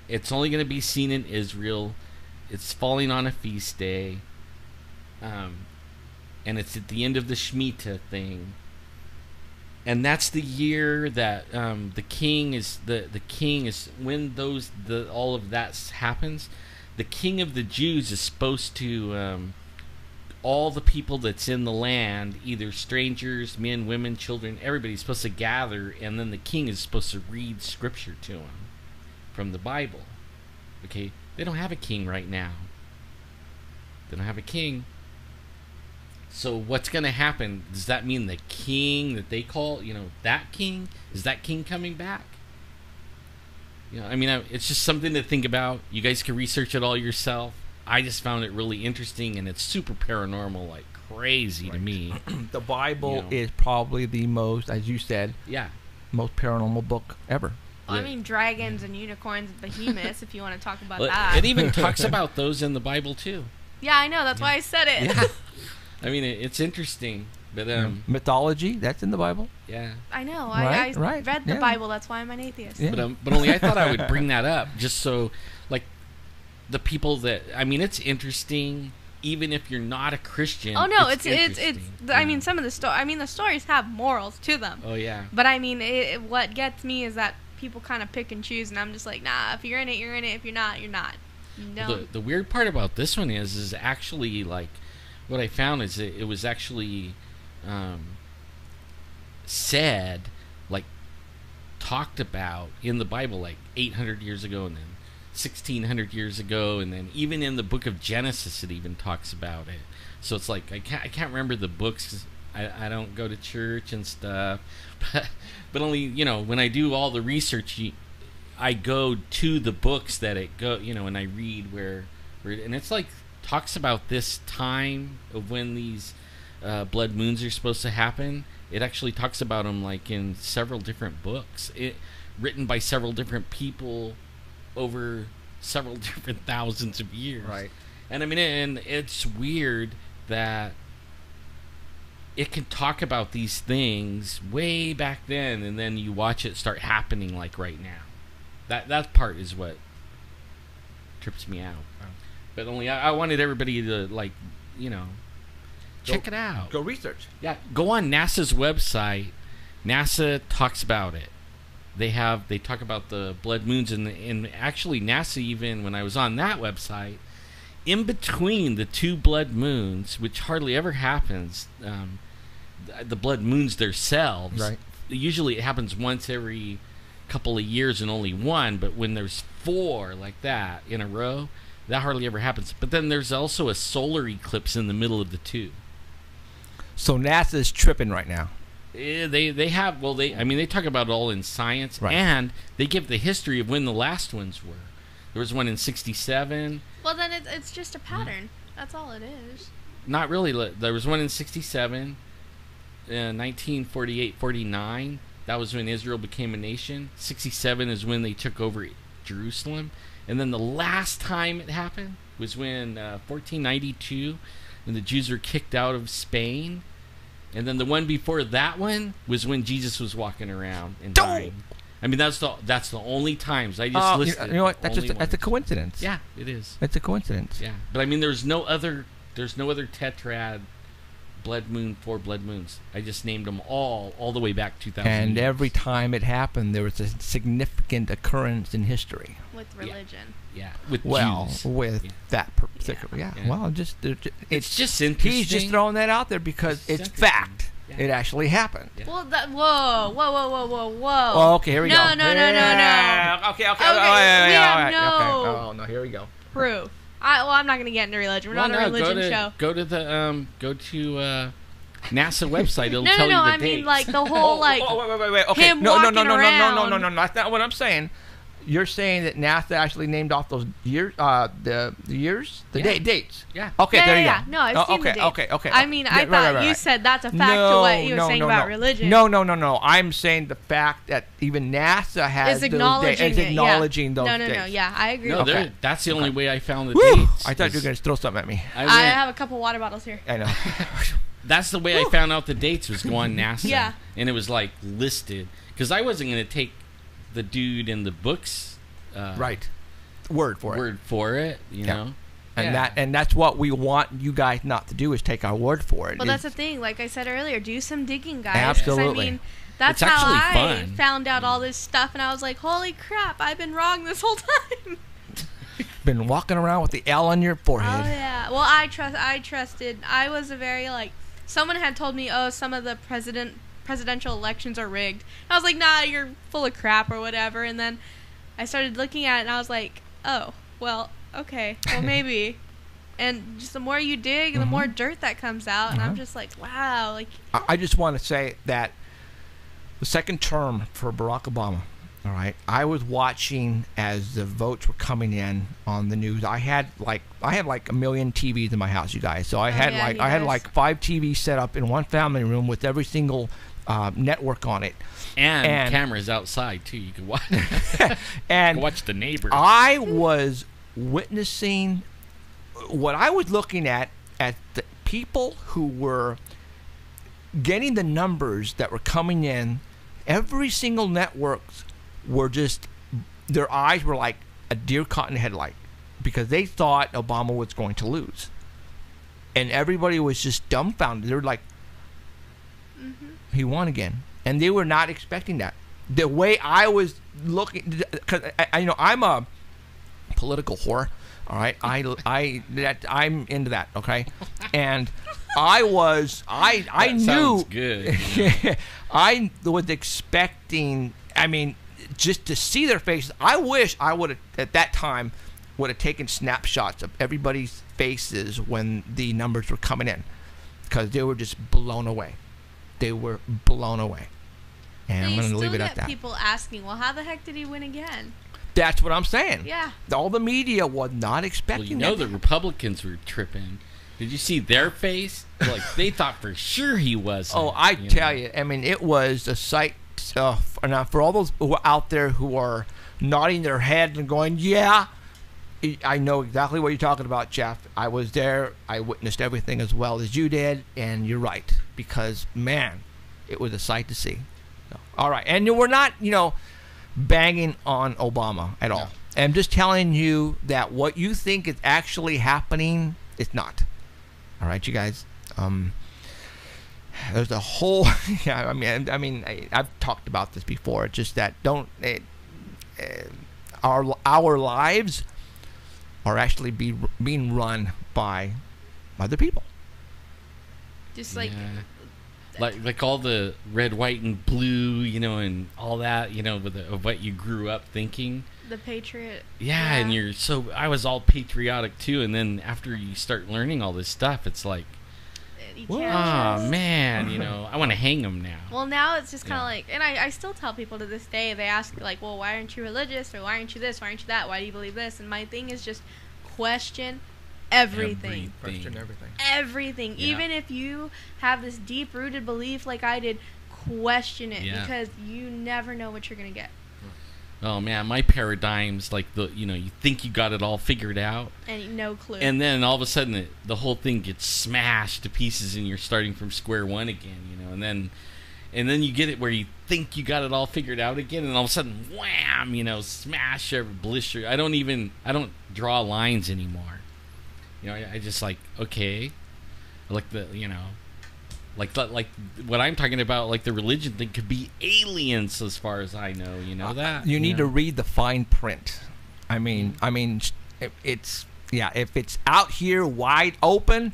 It's only going to be seen in Israel. It's falling on a feast day. And it's at the end of the Shemitah thing. and that's the year that the king is when all of that happens. The king of the Jews is supposed to all the people that's in the land, either strangers, men, women, children, everybody's supposed to gather, and then the king is supposed to read scripture to them from the Bible. Okay, they don't have a king right now. They don't have a king. So what's going to happen? Does that mean the king that they call, that king, is that king coming back? It's just something to think about. You guys can research it all yourself. I just found it really interesting, and it's super paranormal, like crazy to me. The Bible is probably the most, as you said, most paranormal book ever. Well, I mean, dragons and unicorns and behemoths, if you want to talk about that. It even talks about those in the Bible, too. Yeah, I know. That's why I said it. Yeah. It's interesting. But mythology, that's in the Bible. Yeah. I know. I read the Bible. That's why I'm an atheist. Yeah. But only I thought I would bring that up just so, like, the people that it's interesting even if you're not a Christian. Oh no, it's I mean, some of the stories have morals to them. Oh yeah. But I mean, what gets me is that people kind of pick and choose, and I'm just like, nah. If you're in it, you're in it. If you're not, you're not. No. The weird part about this one is actually, like, what I found is it was actually said, like, talked about in the Bible, like 800 years ago, and then 1600 years ago, and then even in the book of Genesis it even talks about it. So it's like I can't remember the books 'cause I don't go to church and stuff, but only when I do all the research, I go to the books that it go and I read where and it's like talks about this time of when these blood moons are supposed to happen. It actually talks about them like in several different books, written by several different people over several different thousands of years. Right. And and it's weird that it can talk about these things way back then, and then you watch it start happening like right now. That part is what trips me out. Oh. But only I wanted everybody to, like, check it out. Go research. Yeah, go on NASA's website. NASA talks about it. They talk about the blood moons, and actually NASA, even when I was on that website, in between the two blood moons, which hardly ever happens, the blood moons themselves, right? Usually it happens once every couple of years and only one, but when there's 4 like that in a row, that hardly ever happens. But then there's also a solar eclipse in the middle of the two. So NASA's tripping right now. They talk about it all in science, right. And they give the history of when the last ones were. There was one in 1967. Well, then it's just a pattern. That's all it is. Not really. There was one in 1967, 1948-49. That was when Israel became a nation. 1967 is when they took over Jerusalem. And then the last time it happened was when 1492, when the Jews were kicked out of Spain. And then the one before that one was when Jesus was walking around and dying. I mean, that's the only times I just listed. You know what? That's a coincidence. Yeah, it is. It's a coincidence. Yeah, but I mean, there's no other tetrad blood moon, 4 blood moons. I just named them all the way back 2000. And every time it happened, there was a significant occurrence in history with religion. Yeah, with Jews. With that particular. Yeah. Well, it's just interesting. He's just throwing that out there because it's fact. Yeah. It actually happened. Yeah. Well, whoa. Oh, okay, here we go. No. Okay. We have Oh, no, here we go. Proof. I'm not going to get into religion. We're not a religion show. Go to the NASA website. It'll tell you the I dates. mean, like, the whole, like, wait. Okay. him No. walking around. No. That's not what I'm saying. You're saying that NASA actually named off those years, dates. Yeah. Okay, there you go. No, I've seen the dates. Okay. I mean, I thought you said that's a fact to what you were saying about religion. No. I'm saying the fact that even NASA has is acknowledging those dates. No. Yeah, I agree. No, with that's the only way I found the dates. dates. I thought you were going to throw something at me. I have a couple water bottles here. I know. That's the way I found out the dates was go on NASA. Yeah. And it was like listed because I wasn't going to take the dude in the books. Right. Word for it. You know. And Yeah. that's what we want you guys not to do, is take our word for it. Well, that's the thing. Like I said earlier, do some digging, guys. 'Cause, Absolutely. I mean, that's It's how actually I fun. found out all this stuff, and I was like, holy crap, I've been wrong this whole time. Been walking around with the L on your forehead. Oh, yeah. Well, I trusted. I was a very, like, someone had told me, oh, some of the presidential elections are rigged. I was like, nah, you're full of crap or whatever. And then I started looking at it, and I was like, oh, well, okay, well, maybe. And just the more you dig, the more dirt that comes out. And I'm just like, wow. Like, I just want to say that the second term for Barack Obama, all right, I was watching as the votes were coming in on the news. I had like a million TVs in my house, you guys. So I had yeah, like he I had does. like 5 TVs set up in one family room with every single network on it. And cameras outside too. You can watch. And watch the neighbors. I was witnessing what I was looking at the people who were getting the numbers that were coming in. Every single network were just, their eyes were like a deer caught in a headlight, because they thought Obama was going to lose. And everybody was just dumbfounded. They were like, he won again. And they were not expecting that. The way I was looking, because I'm a political whore, all right? I'm into that, okay? And I That knew, sounds good. I was expecting, just to see their faces. I wish I would have, at that time, would have taken snapshots of everybody's faces when the numbers were coming in, because they were just blown away. They were blown away. And I'm going to leave it at that. People asking, well, how the heck did he win again? That's what I'm saying. Yeah. All the media was not Well, expecting you know that. the Republicans were tripping. Did you see their face? Like, they thought for sure he was. Oh, I tell you, it was a sight. Now, for all those who are out there who are nodding their head and going, yeah, I know exactly what you're talking about, Jeff. I was there. I witnessed everything as well as you did, and you're right, because, man, it was a sight to see. So, all right, and we're not, banging on Obama at all. No. I'm just telling you that what you think is actually happening, it's not. All right, you guys. There's a whole. I've talked about this before. It's just that our lives are actually being run by other people. Just like, like all the red, white, and blue, and all that, of what you grew up thinking. the Patriot. Yeah, and I was all patriotic too, and then after you start learning all this stuff, it's like, You oh can't just- man, I want to hang them now. Well, now it's just kind of Yeah. like, and I still tell people to this day, they ask, like, well, why aren't you religious? Or why aren't you this? Why aren't you that? Why do you believe this? And my thing is just question everything. Question everything. Everything. Yeah. Even if you have this deep-rooted belief like I did, question it. Yeah. Because you never know what you're going to get. Oh man, my paradigm's like you think you got it all figured out, And no clue. and then all of a sudden the whole thing gets smashed to pieces, and you're starting from square one again, and then you get it where you think you got it all figured out again, and all of a sudden, wham, smash every blister. I don't draw lines anymore. I just like, okay, like like what I'm talking about, like the religion thing could be aliens as far as I know. You know that You need to read the fine print. It's if it's out here wide open,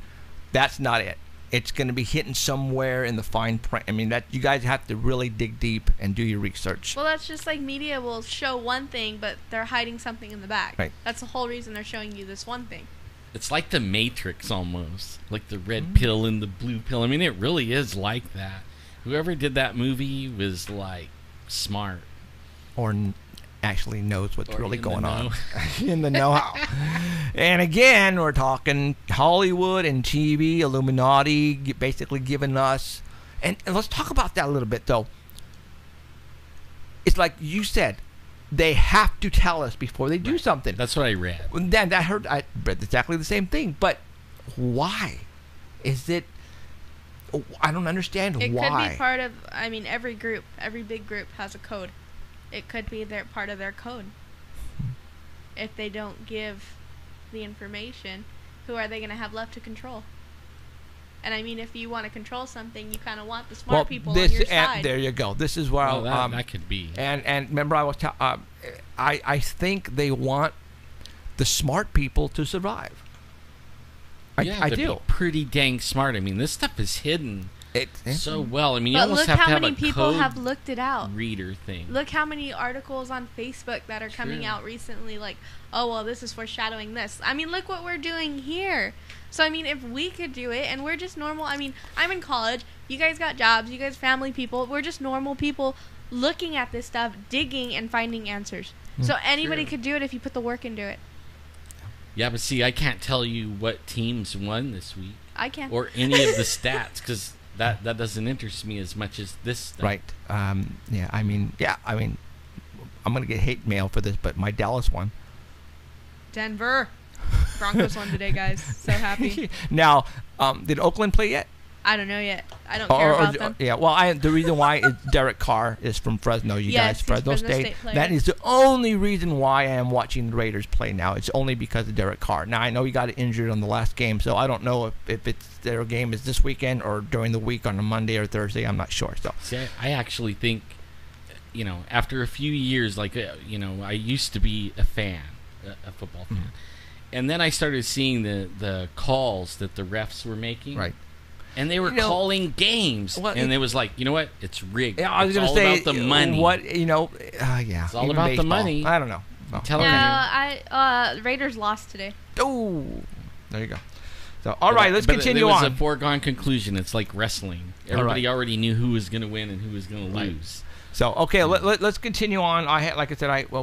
that's not it. It's going to be hitting somewhere in the fine print. That you guys have to really dig deep and do your research. well, that's just like media will show one thing, but they're hiding something in the back. Right. That's the whole reason they're showing you this one thing. It's like the Matrix almost, like the red pill and the blue pill. It really is like that. Whoever did that movie was like smart. Or actually knows what's Or really in the going on. know. In the know-how. And again, we're talking Hollywood and TV, Illuminati, basically giving us... And let's talk about that a little bit, though. It's like you said, they have to tell us before they do something. That's what I read. Then I read exactly the same thing. But why? Is it... I don't understand It why. could be part of, every group, every big group has a code. It could be part of their code. If they don't give the information, who are they going to have left to control? And I mean, if you want to control something, you kind of want the smart people on your side. There you go. This is where that could be. And remember, I think they want the smart people to survive. I they'd do. be pretty dang smart. I mean, this stuff is hidden so well. I mean, you But almost look have to how have many a people code have looked it out. reader thing. Look how many articles on Facebook that are coming out recently, like, oh, well, this is foreshadowing this. I mean, look what we're doing here. So, I mean, if we could do it, and we're just normal, I mean, I'm in college, you guys got jobs, you guys family people, we're just normal people looking at this stuff, digging and finding answers. So anybody could do it if you put the work into it. Yeah, but see, I can't tell you what teams won this week. I can. Or any of the stats, because that doesn't interest me as much as this stuff. Right. I mean, I'm going to get hate mail for this, but my Dallas won. Denver. Broncos won today, guys. So happy. Now, did Oakland play yet? I don't know yet. I don't care about them. Yeah, well, the reason why is Derek Carr is from Fresno, Yes, guys. he's Fresno Fresno State. State player. That is the only reason why I am watching the Raiders play now. It's only because of Derek Carr. Now, I know he got injured on the last game, so I don't know if it's their game is this weekend or during the week on a Monday or Thursday. I'm not sure. So, see, I actually think, after a few years, like, I used to be a fan, a football fan. And then I started seeing the calls that the refs were making. Right. And they were calling games. And it was like, you know what? It's rigged. Yeah, I was going to say, about the money. It's all about the money. I don't know. Raiders lost today. Oh, there you go. So, all right, let's continue on. It was a foregone conclusion. It's like wrestling. Everybody already knew who was going to win and who was going to lose. So, okay, let's continue on.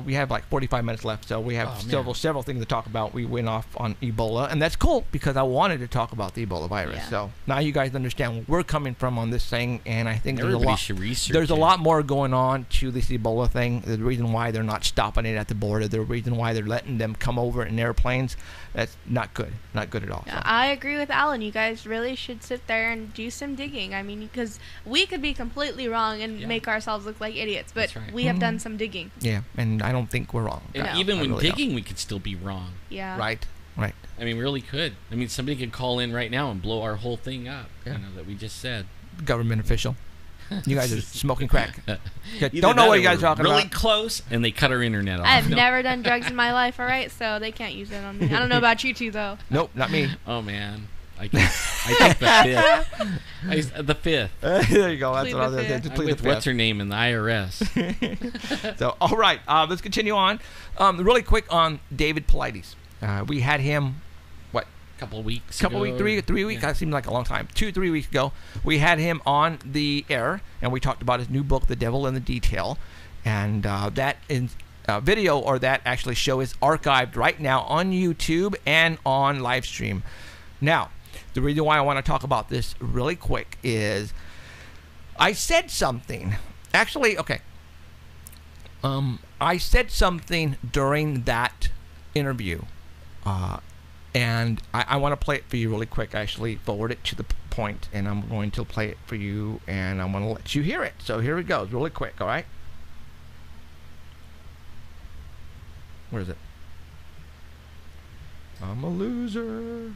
We have like 45 minutes left, so we have several things to talk about. We went off on Ebola, and that's cool because I wanted to talk about the Ebola virus. Yeah. So now you guys understand where we're coming from on this thing, and I think everybody should research there's a lot more going on to this Ebola thing. The reason why they're not stopping it at the border, the reason why they're letting them come over in airplanes, that's not good. Not good at all. Yeah, so. I agree with Alan. You guys really should sit there and do some digging. I mean, because we could be completely wrong and make ourselves look like idiots, but we have done some digging. Yeah, and I don't think we're wrong. And even when digging, we could still be wrong. Yeah. Right. I mean, we really could. I mean, somebody could call in right now and blow our whole thing up, that we just said. Government official. You guys are smoking crack. Either don't know that what or you guys are we're talking really about. close, and they cut our internet off. I've never done drugs in my life, all right? So they can't use it on me. I don't know about you two, though. Nope, not me. Oh, man. I take the fifth. The fifth. There you go. That's Plead what I was the going to fifth. say. With what's her name in the IRS. So, all right. Let's continue on. Really quick on David Paulides. We had him, Couple weeks. 3 weeks. That seemed like a long time. 2-3 weeks ago, we had him on the air, and we talked about his new book, The Devil in the Detail. And that video, or that actually show, is archived right now on YouTube and on live stream. Now, the reason why I want to talk about this really quick is I said something. Actually, okay. I said something during that interview. And I want to play it for you really quick. I actually forward it to the point, and I'm going to play it for you, and I'm going to let you hear it. So here it goes, really quick, all right? Where is it? I'm a loser.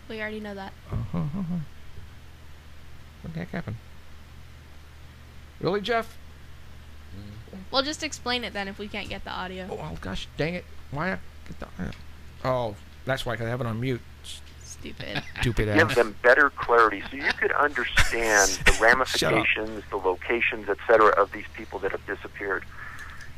We already know that. What the heck happened? Really, Jeff? Well, just explain it then if we can't get the audio. Oh, gosh, dang it. Why I get the... Oh, that's why, because I have it on mute. Stupid. Stupid ass. Give them better clarity so you could understand the ramifications, the locations, etc. of these people that have disappeared.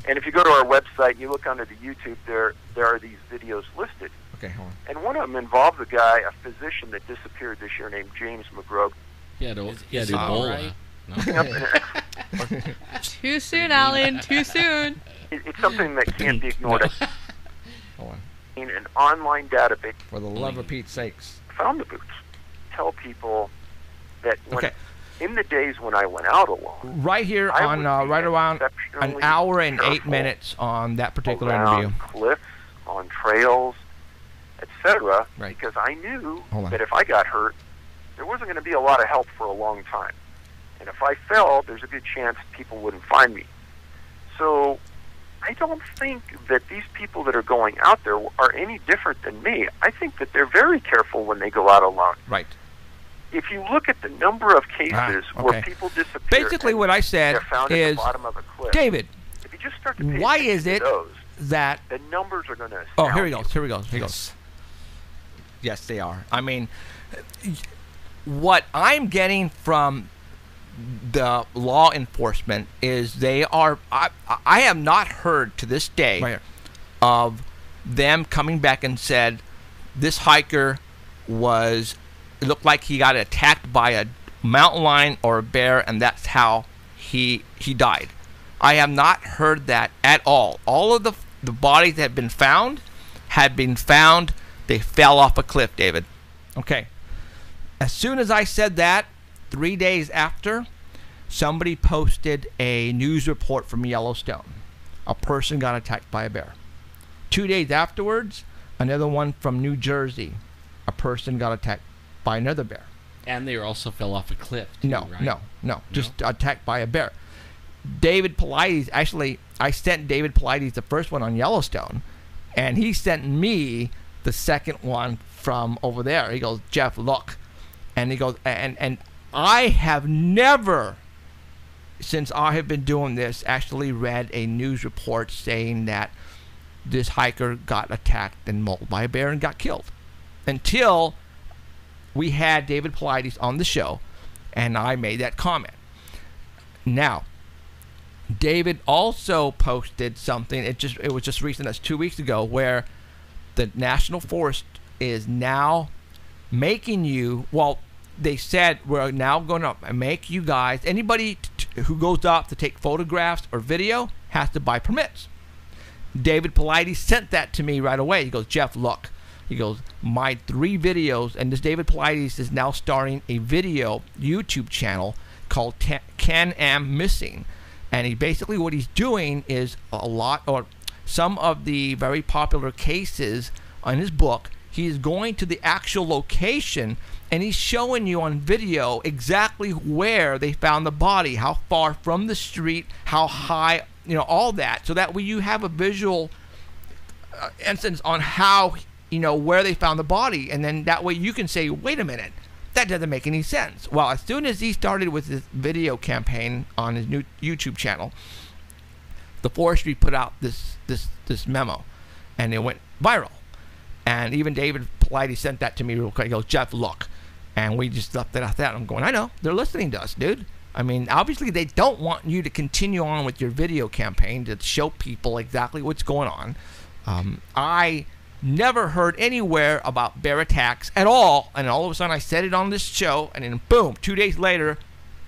And if you go to our website, you look under the YouTube, there are these videos listed. Okay, hold on. And one of them involved a guy, a physician that disappeared this year named James McGrogh. Ebola. No. Too soon, Alan. Too soon. It's something that can't be ignored. Hold on. In an online database, For the love of Pete's sakes. found the boots. Tell people that in the days when I went out alone, Right here I on would be right around an exceptionally hour and 8 careful minutes on that particular around interview. cliffs, on trails, etc. Right. Because I knew Hold on. that if I got hurt, there wasn't going to be a lot of help for a long time. And if I fell, there's a good chance people wouldn't find me. So I don't think that these people that are going out there are any different than me. I think that they're very careful when they go out alone. Right. If you look at the number of cases where people disappear, basically what I said they're found at is, the bottom of a cliff. David, if you just start to pay why attention is to it those, that... the numbers are going to... Oh, here he goes. Yes, they are. I mean, what I'm getting from the law enforcement is they are... I have not heard to this day of them coming back and said, this hiker was... It looked like he got attacked by a mountain lion or a bear, and that's how he died. I have not heard that at all. All of the bodies that had been found, they fell off a cliff, David. Okay. As soon as I said that, 3 days after, somebody posted a news report from Yellowstone. A person got attacked by a bear. 2 days afterwards, another one from New Jersey. A person got attacked by another bear. And they also fell off a cliff, too, No, right? no. Just attacked by a bear. David Pilates, actually, I sent David Pilates the first one on Yellowstone, and he sent me the second one from over there. He goes, Jeff, look. And he goes, and I have never, since I have been doing this, actually read a news report saying that this hiker got attacked and mauled by a bear and got killed. Until we had David Pilates on the show, and I made that comment. Now, David also posted something. It was just recent. That's 2 weeks ago, where the National Forest is now making you. Well, they said we're now going to make you guys. Anybody who goes up to take photographs or video has to buy permits. David Pilates sent that to me right away. He goes, Jeff, look. He goes, my 3 videos, and this David Pilates is now starting a video YouTube channel called Can-Am Missing. And he basically, what he's doing is some of the very popular cases on his book, he is going to the actual location and he's showing you on video exactly where they found the body, how far from the street, how high, all that. So that way you have a visual instance on how, where they found the body. And then that way you can say, wait a minute, that doesn't make any sense. Well, as soon as he started with this video campaign on his new YouTube channel, the forestry put out this memo, and it went viral. And even David Pilates sent that to me real quick. He goes, Jeff, look. And we just left it at that. I'm going, I know. They're listening to us, dude. I mean, obviously they don't want you to continue on with your video campaign to show people exactly what's going on. I never heard anywhere about bear attacks at all, and all of a sudden I said it on this show, and then boom, 2 days later,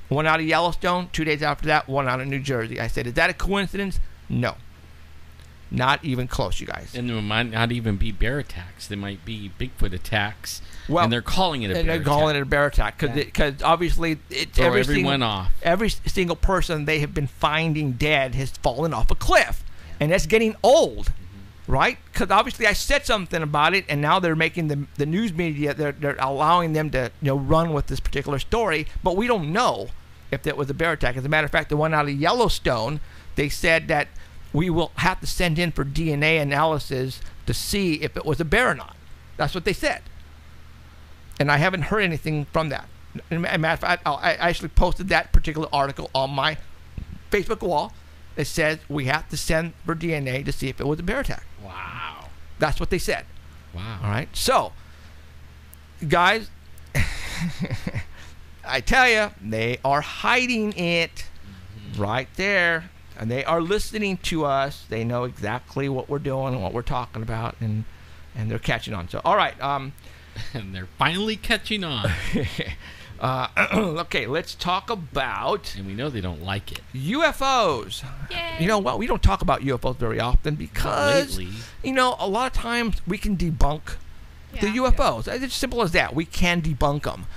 one out of Yellowstone, 2 days after that, one out of New Jersey. I said, is that a coincidence? No. Not even close, you guys. And there might not even be bear attacks. They might be Bigfoot attacks, well, and they're calling it a bear attack. They're calling it a bear attack because obviously every single person they have been finding dead has fallen off a cliff, and that's getting old. Right? Because obviously I said something about it, and now they're making the news media, they're allowing them to run with this particular story, but we don't know if that was a bear attack. As a matter of fact, the one out of Yellowstone, they said that we will have to send in for DNA analysis to see if it was a bear or not. That's what they said. And I haven't heard anything from that. As a matter of fact, I actually posted that particular article on my Facebook wall. It says we have to send for DNA to see if it was a bear attack. Wow. That's what they said. Wow. All right. So, guys, I tell you, they are hiding it right there. And they are listening to us. They know exactly what we're doing and what we're talking about. And they're catching on. So, all right. And they're finally catching on. Okay, let's talk about... And we know they don't like it. UFOs. Yay. You know what? We don't talk about UFOs very often because, a lot of times we can debunk the UFOs. It's as simple as that. We can debunk them.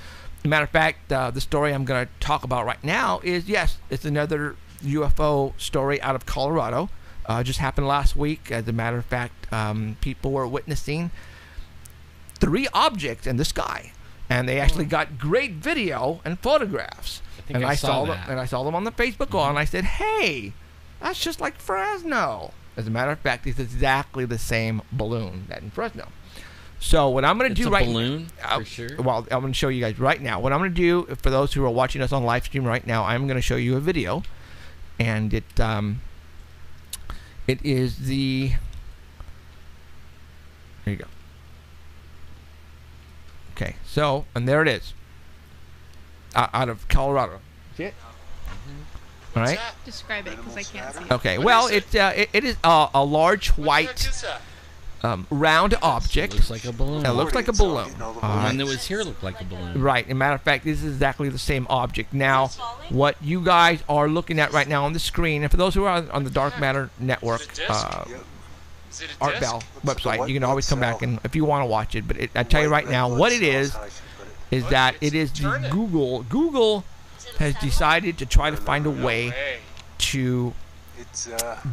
Matter of fact, the story I'm going to talk about right now is, yes, it's another UFO story out of Colorado. Just happened last week. As a matter of fact, people were witnessing 3 objects in the sky. And they actually got great video and photographs. I saw that. And I saw them on the Facebook wall, and I said, hey, that's just like Fresno. As a matter of fact, it's exactly the same balloon that in Fresno. So what I'm going to do right now... It's a balloon, for sure. Well, I'm going to show you guys right now. What I'm going to do, for those who are watching us on live stream right now, I'm going to show you a video. And it is the... There you go. Okay, so, and there it is. Out of Colorado. See it? All right. Describe it, because I can't see it. Okay, well, it is a large white round object. It looks like a balloon. It looks like a balloon. The one that was here looked like a balloon. Right. As a matter of fact, this is exactly the same object. Now, what you guys are looking at right now on the screen, and for those who are on the Dark Matter Network, Art Bell website, you can always come back and if you want to watch it. But I tell you right now, what it is that it is the Google. Google has decided to try to find a way to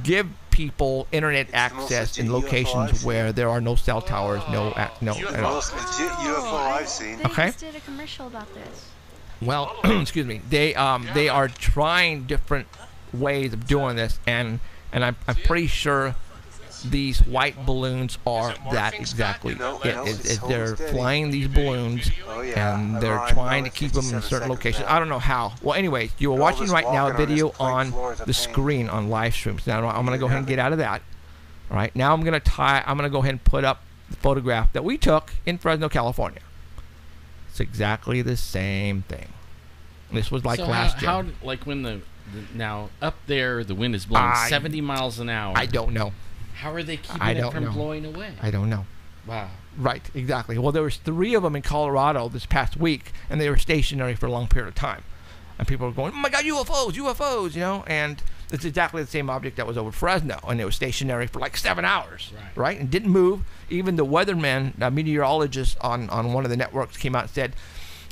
give people internet access in locations where there are no cell towers, no at all. UFO I've seen. They Okay. just did a commercial about this. Well, excuse me. They are trying different ways of doing this, and I'm pretty sure these white balloons are that exactly. They're flying these balloons, and they're trying to keep them in certain locations. I don't know how. Well, anyways, you are watching right now a video on the screen on live streams. Now I'm going to go ahead and get out of that. All right. Now I'm going to go ahead and put up the photograph that we took in Fresno, California. It's exactly the same thing. This was like so last year. How, like when now up there, the wind is blowing 70 miles an hour. I don't know. How are they keeping it from blowing away? I don't know. Wow. Right, exactly. Well, there was 3 of them in Colorado this past week, and they were stationary for a long period of time. And people were going, "Oh my God, UFOs, UFOs!" You know, and it's exactly the same object that was over Fresno, and it was stationary for like 7 hours, right? And didn't move. Even the weatherman, meteorologist on one of the networks came out and said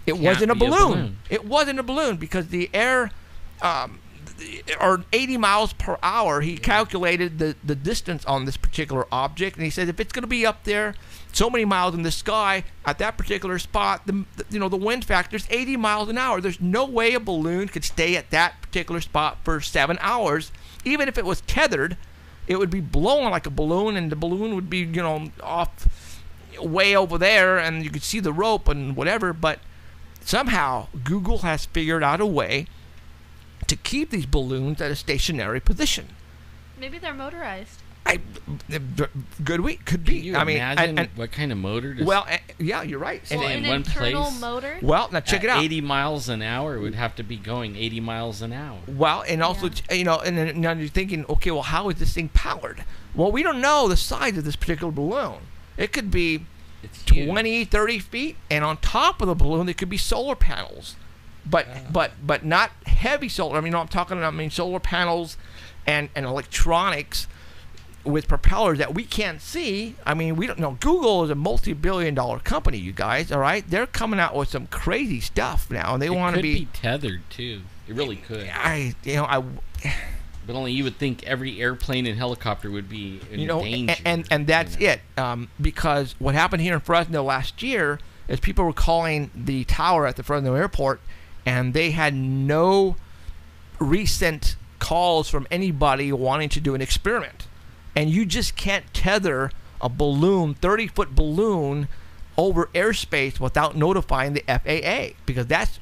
it wasn't a balloon. It wasn't a balloon because the air. Or 80 miles per hour, he calculated the distance on this particular object, and he said if it's going to be up there so many miles in the sky at that particular spot, the wind factor is 80 miles an hour. There's no way a balloon could stay at that particular spot for 7 hours. Even if it was tethered, it would be blowing like a balloon, and the balloon would be off way over there, and you could see the rope and whatever. But somehow Google has figured out a way to keep these balloons at a stationary position. Maybe they're motorized. Could be. Can you imagine what kind of motor? Yeah, you're right. Well, in an one internal place. motor. Well, now check it out. 80 miles an hour would have to be going 80 miles an hour. Well, and also, and then now you're thinking, okay, well, how is this thing powered? Well, we don't know the size of this particular balloon. It could be 20, 30 feet, and on top of the balloon, there could be solar panels. But not heavy solar. I mean, I'm talking about solar panels and electronics with propellers that we can't see. I mean, we don't know. Google is a multi-billion-dollar company, you guys. All right, they're coming out with some crazy stuff now, and they want to be tethered too. It really could. But only you would think every airplane and helicopter would be in danger. And that's it. Because what happened here in Fresno last year is people were calling the tower at the Fresno airport, and they had no recent calls from anybody wanting to do an experiment. And you just can't tether a balloon, 30-foot balloon, over airspace without notifying the FAA, because that's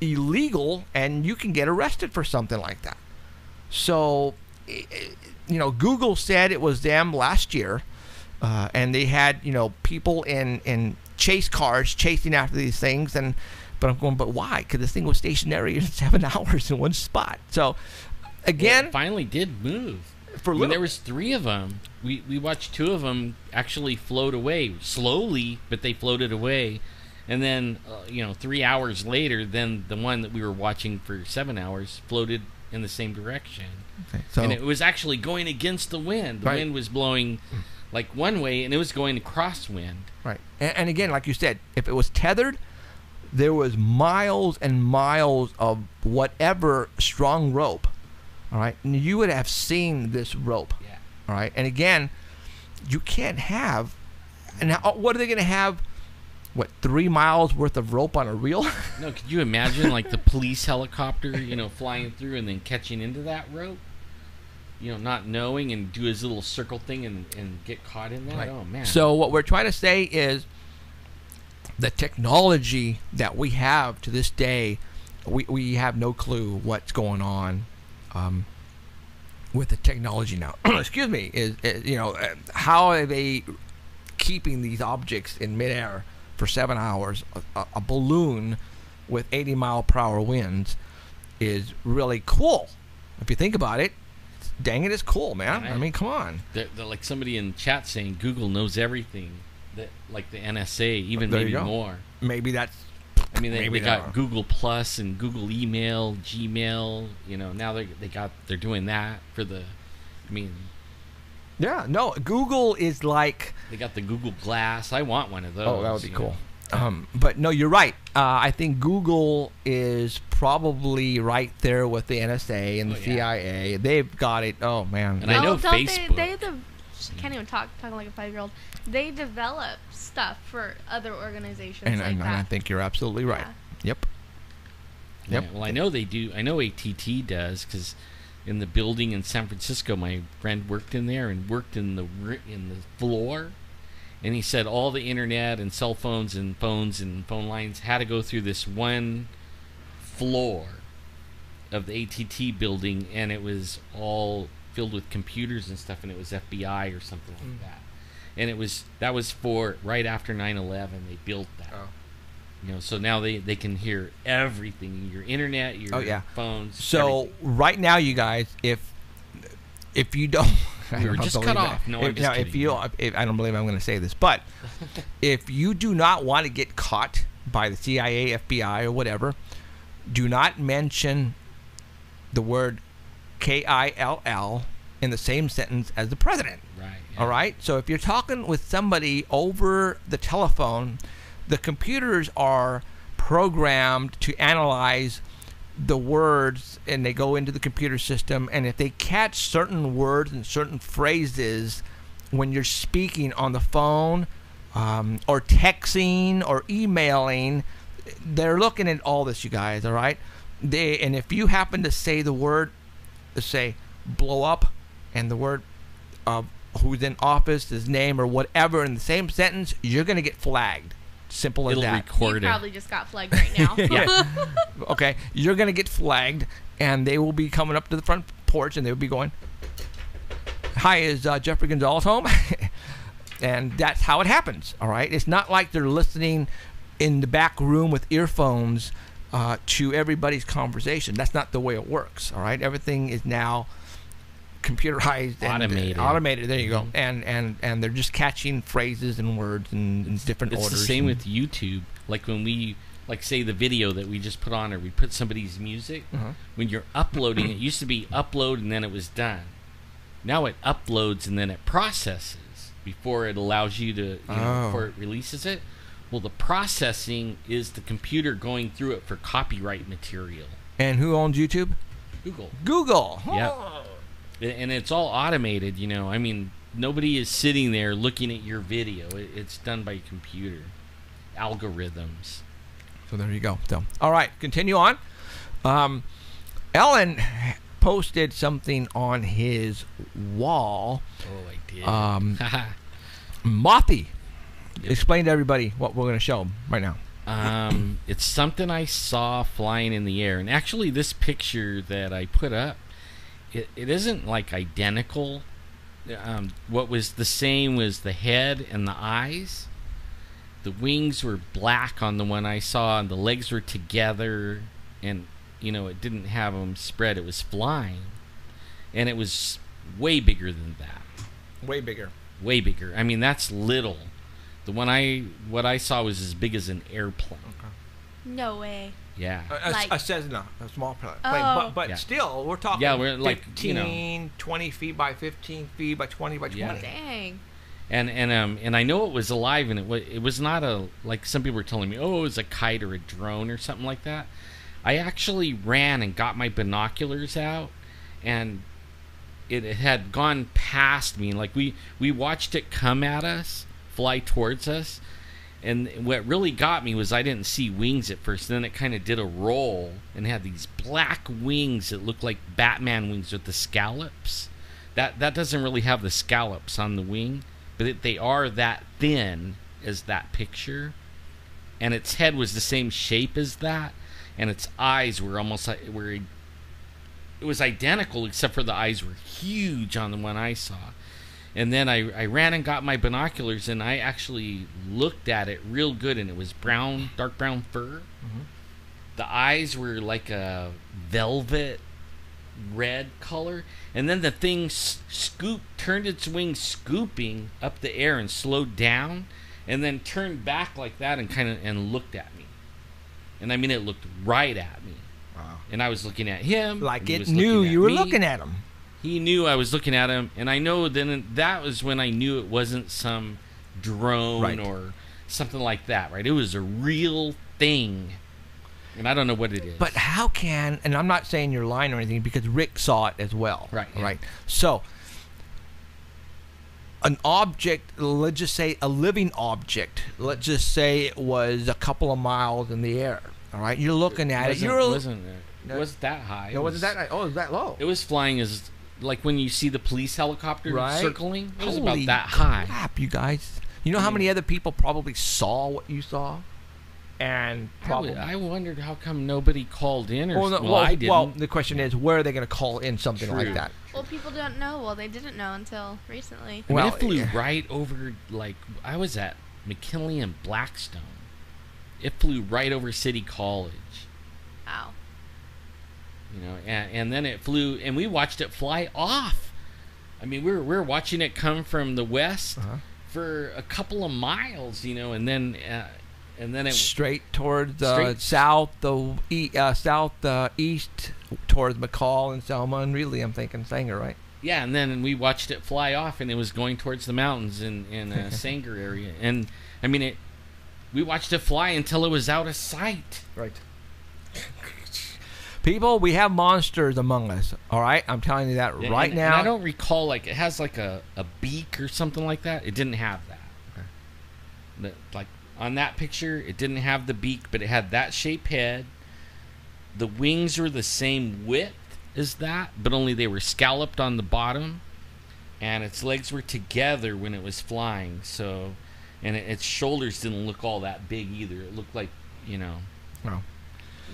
illegal, and you can get arrested for something like that. So, Google said it was them last year, and they had, people in chase cars chasing after these things, but I'm going, but why? Because this thing was stationary in 7 hours in one spot. So, again, it finally did move. When there was 3 of them, we watched 2 of them actually float away slowly, but they floated away. And then, 3 hours later, then the one that we were watching for 7 hours floated in the same direction. Okay, and it was actually going against the wind. The wind was blowing like one way, and it was going crosswind. Right. And again, like you said, if it was tethered, there was miles and miles of whatever strong rope. All right. And you would have seen this rope. Yeah. All right. And again, you can't have. And now, what are they going to have? 3 miles worth of rope on a reel? No, could you imagine like the police helicopter, flying through and then catching into that rope? not knowing and do his little circle thing and get caught in that. Right. Oh man. So what we're trying to say is the technology that we have to this day, we have no clue what's going on with the technology now. Excuse me. Is how are they keeping these objects in midair for 7 hours? A balloon with 80-mile-per-hour winds is really cool. If you think about it, dang it, it's cool, man. I mean, come on. They're like somebody in chat saying Google knows everything, that like the NSA, even maybe more. Maybe that's. I mean, they got Google Plus and Google Email, Gmail. Now they're doing that for the. I mean. Yeah, no. Google is like. They got the Google Glass. I want one of those. Oh, that would be cool. But no, you're right. I think Google is probably right there with the NSA and the CIA. They've got it. Oh man. And I know Facebook. They can't even talking like a 5-year-old. They develop stuff for other organizations and like that. I think you're absolutely right. Yeah. Yep. Yeah, well, I know they do. I know ATT does, because in the building in San Francisco, my friend worked in there and worked in the floor. And he said all the internet and cell phones and phone lines had to go through this one floor of the ATT building, and it was all filled with computers and stuff, and it was FBI or something like that. And that was for right after 9/11. They built that. Oh. So now they can hear everything, your internet, your phones. So everything. Right now, you guys, if you don't. We were just cut off. No, I'm just kidding. I don't believe I'm going to say this, but if you do not want to get caught by the CIA, FBI, or whatever, do not mention the word KILL in the same sentence as the president. Right. Yeah. All right? So if you're talking with somebody over the telephone, the computers are programmed to analyze the words, and they go into the computer system, and if they catch certain words and certain phrases when you're speaking on the phone or texting or emailing, they're looking at all this, you guys. All right, and if you happen to say the word, say blow up, and the word who's in office, his name or whatever in the same sentence, you're gonna get flagged. Simple as that. You probably just got flagged right now. Yeah. Okay, you're gonna get flagged, and they will be coming up to the front porch, and they'll be going, "Hi, is Jeffrey Gonzalez home?" And that's how it happens. All right, it's not like they're listening in the back room with earphones to everybody's conversation. That's not the way it works. All right, everything is now computerized and automated. There you go. And they're just catching phrases and words in different orders. It's the same with YouTube. Like when we say the video that we just put on, or we put somebody's music, when you're uploading, it used to be upload and then it was done. Now it uploads and then it processes before it allows you to before it releases it. Well, the processing is the computer going through it for copyright material. And who owns YouTube? Google. Yeah. And it's all automated, I mean, nobody is sitting there looking at your video. It's done by computer algorithms. So there you go. So, all right, continue on. Ellen posted something on his wall. Oh, I did. Mothy. Yep. Explain to everybody what we're going to show them right now. It's something I saw flying in the air. And actually, this picture that I put up, it isn't like identical. What was the same was the head and the eyes. The wings were black on the one I saw, and the legs were together, and it didn't have them spread. It was flying, and it was way bigger than that. Way bigger. I mean, that's little. The one what I saw was as big as an airplane. Okay. No way. Yeah. A Cessna, a small plane. Oh. But still, we're talking we're like 15, 20 feet by 15 feet by 20 by 20. Yeah. Dang. And I know it was alive, and it was not like some people were telling me, oh, it was a kite or a drone or something like that. I actually ran and got my binoculars out, and it had gone past me. Like we watched it come at us, fly towards us. And what really got me was I didn't see wings at first. Then it kind of did a roll and had these black wings that looked like Batman wings with the scallops. that doesn't really have the scallops on the wing, but they are that thin as that picture, and its head was the same shape as that, and its eyes were almost like it was identical, except for the eyes were huge on the one I saw. And then I ran and got my binoculars, and I actually looked at it real good, and it was brown, dark brown fur. Mm-hmm. The eyes were like a velvet red color, and then the thing turned its wings scooping up the air and slowed down, and then turned back like that and looked at me. And I mean, it looked right at me. Wow. And I was looking at him. Like it knew you were looking at him. He knew I was looking at him, and I know then that was when I knew it wasn't some drone or something like that, right? It was a real thing, and I don't know what it is. But how can, and I'm not saying you're lying or anything, because Rick saw it as well. Right. Yeah. Right. So, an object, let's just say a living object, let's just say it was a couple of miles in the air. All right, you're looking at it. It wasn't that high. It wasn't that high. Oh, it was that low. It was flying as like when you see the police helicopter circling. It was Holy about that high. Crap, you guys! You know how many other people probably saw what you saw, and probably. I wondered how come nobody called in, or I didn't. Well, the question is, where are they going to call in something like that? Well, people don't know. Well, they didn't know until recently. I mean, it flew right over. Like I was at McKinley and Blackstone. It flew right over City College. Wow. You know, and then it flew, and we watched it fly off. I mean, we were watching it come from the west for a couple of miles, you know, and then it straight towards south, east towards McCall and Selma and Reilly. I'm thinking Sanger, right? Yeah, and then we watched it fly off, and it was going towards the mountains in Sanger area, and I mean we watched it fly until it was out of sight. Right. People, we have monsters among us, all right? I'm telling you that now. And I don't recall, like, it has, like, a beak or something like that. It didn't have that. Okay. Like, on that picture, it didn't have the beak, but it had that shaped head. The wings were the same width as that, but only they were scalloped on the bottom. And its legs were together when it was flying, so... And its shoulders didn't look all that big either. It looked like, you know... No.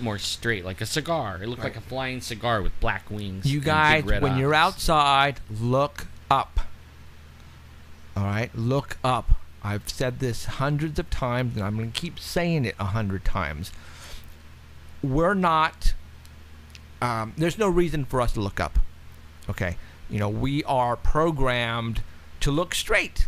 More straight, like a cigar. It looked like a flying cigar with black wings. You guys, when you're outside, look up. All right, look up. I've said this hundreds of times, and I'm going to keep saying it 100 times. We're not. There's no reason for us to look up. Okay, you know, we are programmed to look straight,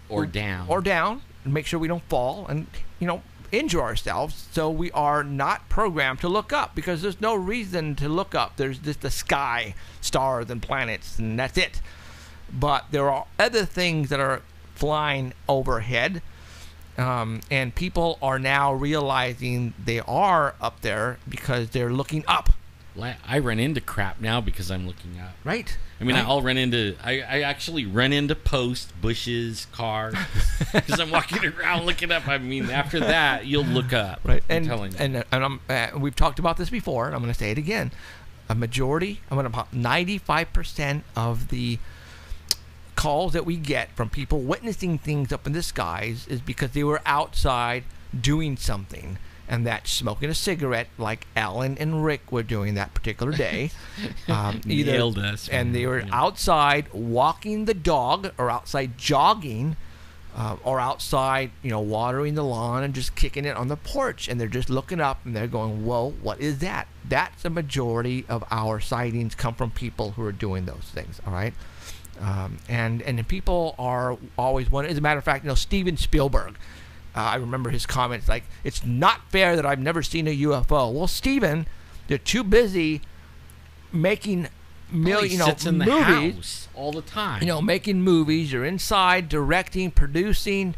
or down, and make sure we don't fall, and you know. Injure ourselves, so we are not programmed to look up because there's no reason to look up. There's just the sky, stars and planets, and that's it. But there are other things that are flying overhead, and people are now realizing they are up there because they're looking up. I run into crap now because I'm looking up. Right. I mean, I actually run into posts, bushes, cars, because I'm walking around looking up. I mean, after that, you'll look up. Right. I'm telling you. And we've talked about this before, and I'm going to say it again. About 95% of the calls that we get from people witnessing things up in the skies is because they were outside doing something. And that's smoking a cigarette like Alan and Rick were doing that particular day. Nailed us. And they were outside walking the dog or outside jogging or outside, you know, watering the lawn and just kicking it on the porch. And they're just looking up and they're going, whoa, what is that? That's a majority of our sightings come from people who are doing those things, all right? And people are always wondering. As a matter of fact, you know, Steven Spielberg, I remember his comments like, it's not fair that I've never seen a UFO. Well, Steven, they're too busy making movies house all the time. You know, making movies. You're inside directing, producing.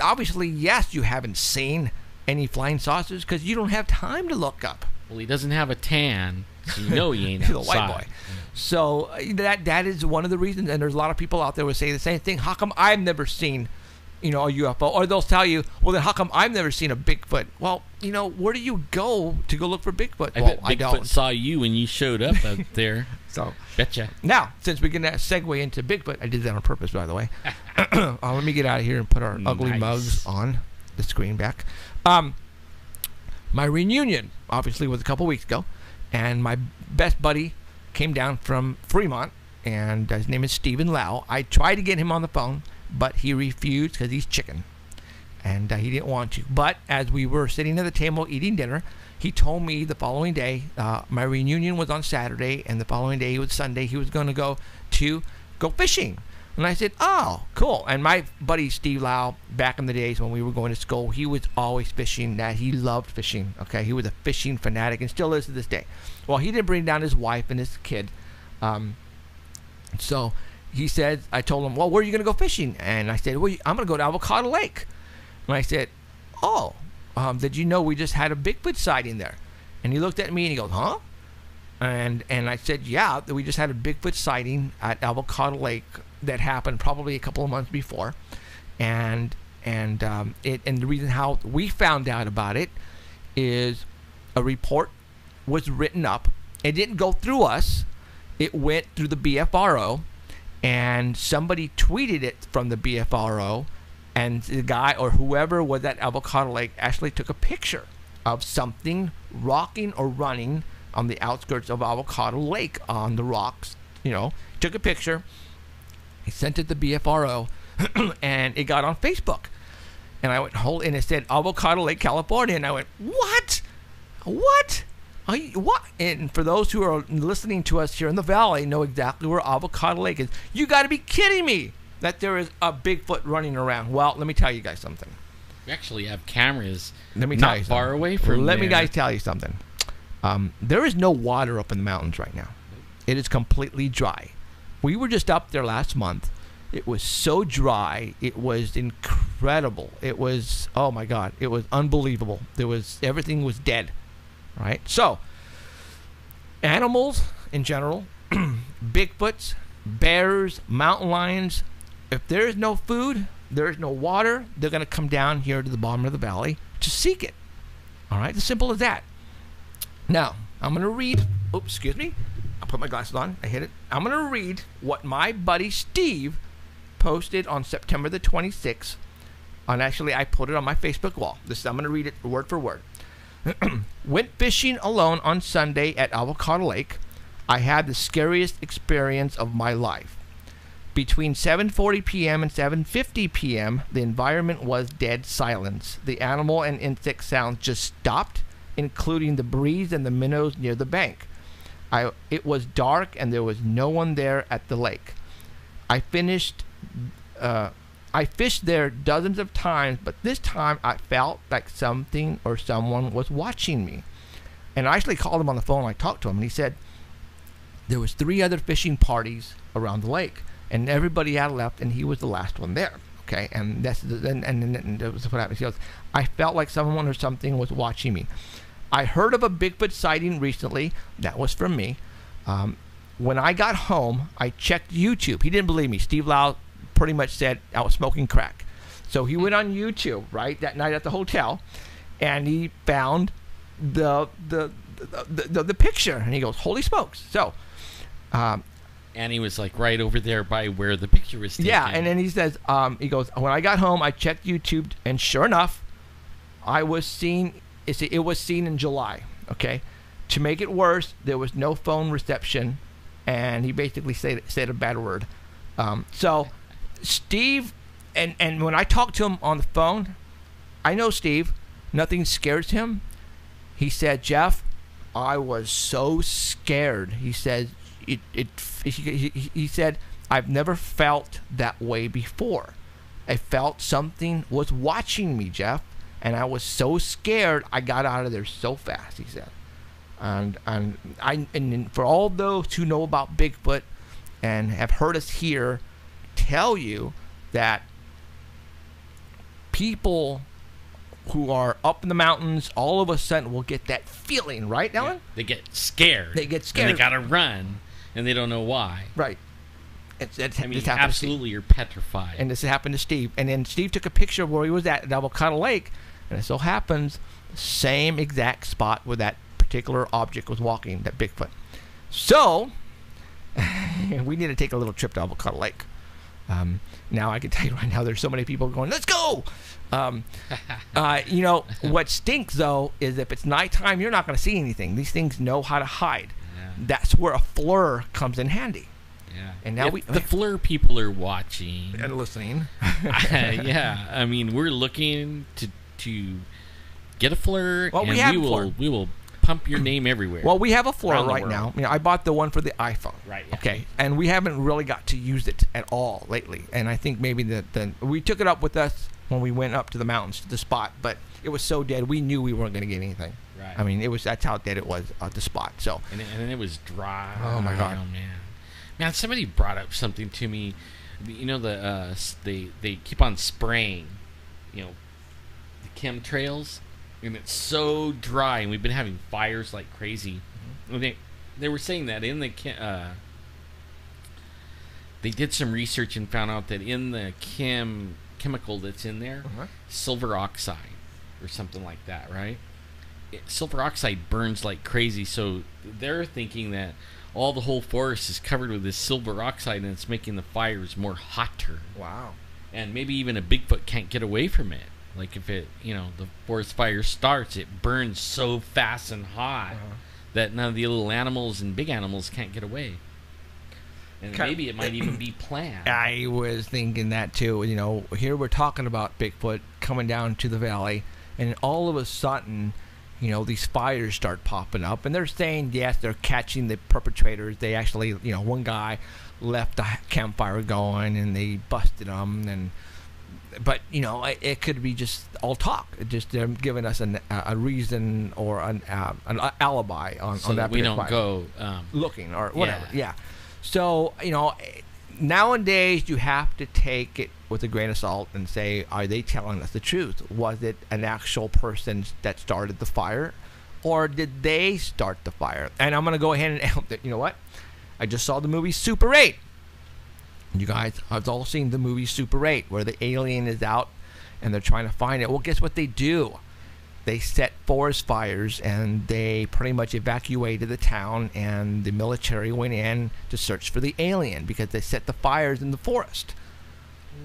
Obviously, yes, you haven't seen any flying saucers because you don't have time to look up. Well, he doesn't have a tan, so you know he ain't He's outside. a white boy. So that is one of the reasons. And there's a lot of people out there who say the same thing. How come I've never seen a UFO, or they'll tell you, well, then how come I've never seen a Bigfoot? Well, where do you go to go look for Bigfoot? I Well, bet I Bigfoot don't. saw you when you showed up out there. So Betcha. now, since we can segue into Bigfoot, I did that on purpose, by the way. Let me get out of here and put our ugly Nice. mugs on the screen back. My reunion, obviously, was a couple weeks ago, and my best buddy came down from Fremont, and his name is Stephen Lau. I tried to get him on the phone, but he refused because he's chicken, and he didn't want to. But as we were sitting at the table eating dinner, he told me the following day, my reunion was on Saturday, and the following day was Sunday, he was going to go fishing. And I said, oh, cool. And my buddy Steve Lau, back in the days when we were going to school, he was always fishing. He loved fishing, okay? He was a fishing fanatic and still is to this day. Well, he didn't bring down his wife and his kid. So he said, I told him, well, where are you going to go fishing? And I said, well, I'm going to go to Avocado Lake. And I said, oh, did you know we just had a Bigfoot sighting there? And he looked at me and he goes, huh? And I said, yeah, we just had a Bigfoot sighting at Avocado Lake that happened probably a couple of months before. And the reason how we found out about it is a report was written up. It didn't go through us. It went through the BFRO, and somebody tweeted it from the BFRO, and the guy or whoever was at Avocado Lake actually took a picture of something rocking or running on the outskirts of Avocado Lake on the rocks. Took a picture. He sent it to BFRO, and it got on Facebook. And I went, and it said Avocado Lake, California. And I went, what? What? What? And for those who are listening to us here in the valley, know exactly where Avocado Lake is. You got to be kidding me that there is a Bigfoot running around. Well, let me tell you guys something. We actually have cameras Let me tell not you far something. away from Let me there. guys tell you something. There is no water up in the mountains right now. It is completely dry. We were just up there last month. It was so dry. It was incredible. It was, oh my God, it was unbelievable. Everything was dead. Right? So, animals in general, Bigfoots, bears, mountain lions, if there is no food, there is no water, they're going to come down here to the bottom of the valley to seek it. All right? As simple as that. Now, I'm going to read, oops, excuse me. I'll put my glasses on. I hit it. I'm going to read what my buddy Steve posted on September the 26th. And actually, I put it on my Facebook wall. I'm going to read it word for word. Went fishing alone on Sunday at Avocado Lake. I had the scariest experience of my life. Between 7:40 p.m. and 7:50 p.m., the environment was dead silence. The animal and insect sounds just stopped, including the breeze and the minnows near the bank. It was dark and there was no one there at the lake. I fished there dozens of times, but this time I felt like something or someone was watching me. And I actually called him on the phone. I talked to him, and he said there was 3 other fishing parties around the lake, and everybody had left, and he was the last one there. Okay, and that's and that was what happened. He goes, I felt like someone or something was watching me. I heard of a Bigfoot sighting recently. That was from me. When I got home, I checked YouTube. He didn't believe me. Steve Lau pretty much said I was smoking crack. So he went on YouTube, right, that night at the hotel, and he found the picture, and he goes, holy smokes. So, and he was like right over there by where the picture was taken. Yeah, and then he says, he goes, when I got home, I checked YouTube, and sure enough, it was seen in July, okay? To make it worse, there was no phone reception, and he basically said a bad word. So Steve, and when I talked to him on the phone, I know Steve, nothing scares him. He said, Jeff, I was so scared. He said, he said, I've never felt that way before. I felt something was watching me, Jeff, and I was so scared I got out of there so fast, he said. And for all those who know about Bigfoot and have heard us here tell you that people who are up in the mountains all of a sudden will get that feeling, right, Ellen? Yeah, they get scared. They get scared. And they gotta run, and they don't know why. Right. This I mean, happened to Steve. absolutely, you're petrified. And this happened to Steve. And then Steve took a picture of where he was at Avocado Lake, and it so happens the same exact spot where that particular object was walking, that Bigfoot. So we need to take a little trip to Avocado Lake. Now I can tell you right now, there's so many people going, let's go. What stinks though is if it's nighttime, you're not going to see anything. These things know how to hide. Yeah. That's where a FLIR comes in handy. Yeah. And now the FLIR people are watching and listening. Yeah, I mean, we're looking to get a FLIR, Well, and we have we a will FLIR. pump your name everywhere. Well, we have a FLIR Around the right world. now. I bought the one for the iPhone. Right, yeah. Okay. And we haven't really got to use it at all lately. And I think maybe we took it up with us when we went up to the mountains to the spot, but it was so dead we knew we weren't going to get anything. Right. I mean, that's how dead it was at the spot. So. And it was dry. Oh my God. Oh, man, somebody brought up something to me. You know, they keep on spraying, the chemtrails, and it's so dry, and we've been having fires like crazy. Mm-hmm. They were saying that in the they did some research and found out that in the chemical that's in there, silver oxide or something like that, right? Silver oxide burns like crazy, so they're thinking that the whole forest is covered with this silver oxide, and it's making the fires more hotter. Wow. And maybe even a Bigfoot can't get away from it. Like if it, the forest fire starts, it burns so fast and hot that none of the little animals and big animals can't get away. And maybe it might even be planned. I was thinking that too. Here we're talking about Bigfoot coming down to the valley, and all of a sudden, these fires start popping up, and they're saying, yes, they're catching the perpetrators. They actually, one guy left a campfire going, and they busted him, but it could be just all talk. Just they're giving us a reason or an alibi on that. We don't go looking or whatever. Yeah. So nowadays you have to take it with a grain of salt and say, are they telling us the truth? Was it an actual person that started the fire, or did they start the fire? And I'm going to go ahead and you know what? I just saw the movie Super 8. You guys have all seen the movie Super 8, where the alien is out and they're trying to find it. Well, guess what they do? They set forest fires, and they pretty much evacuated the town, and the military went in to search for the alien because they set the fires in the forest.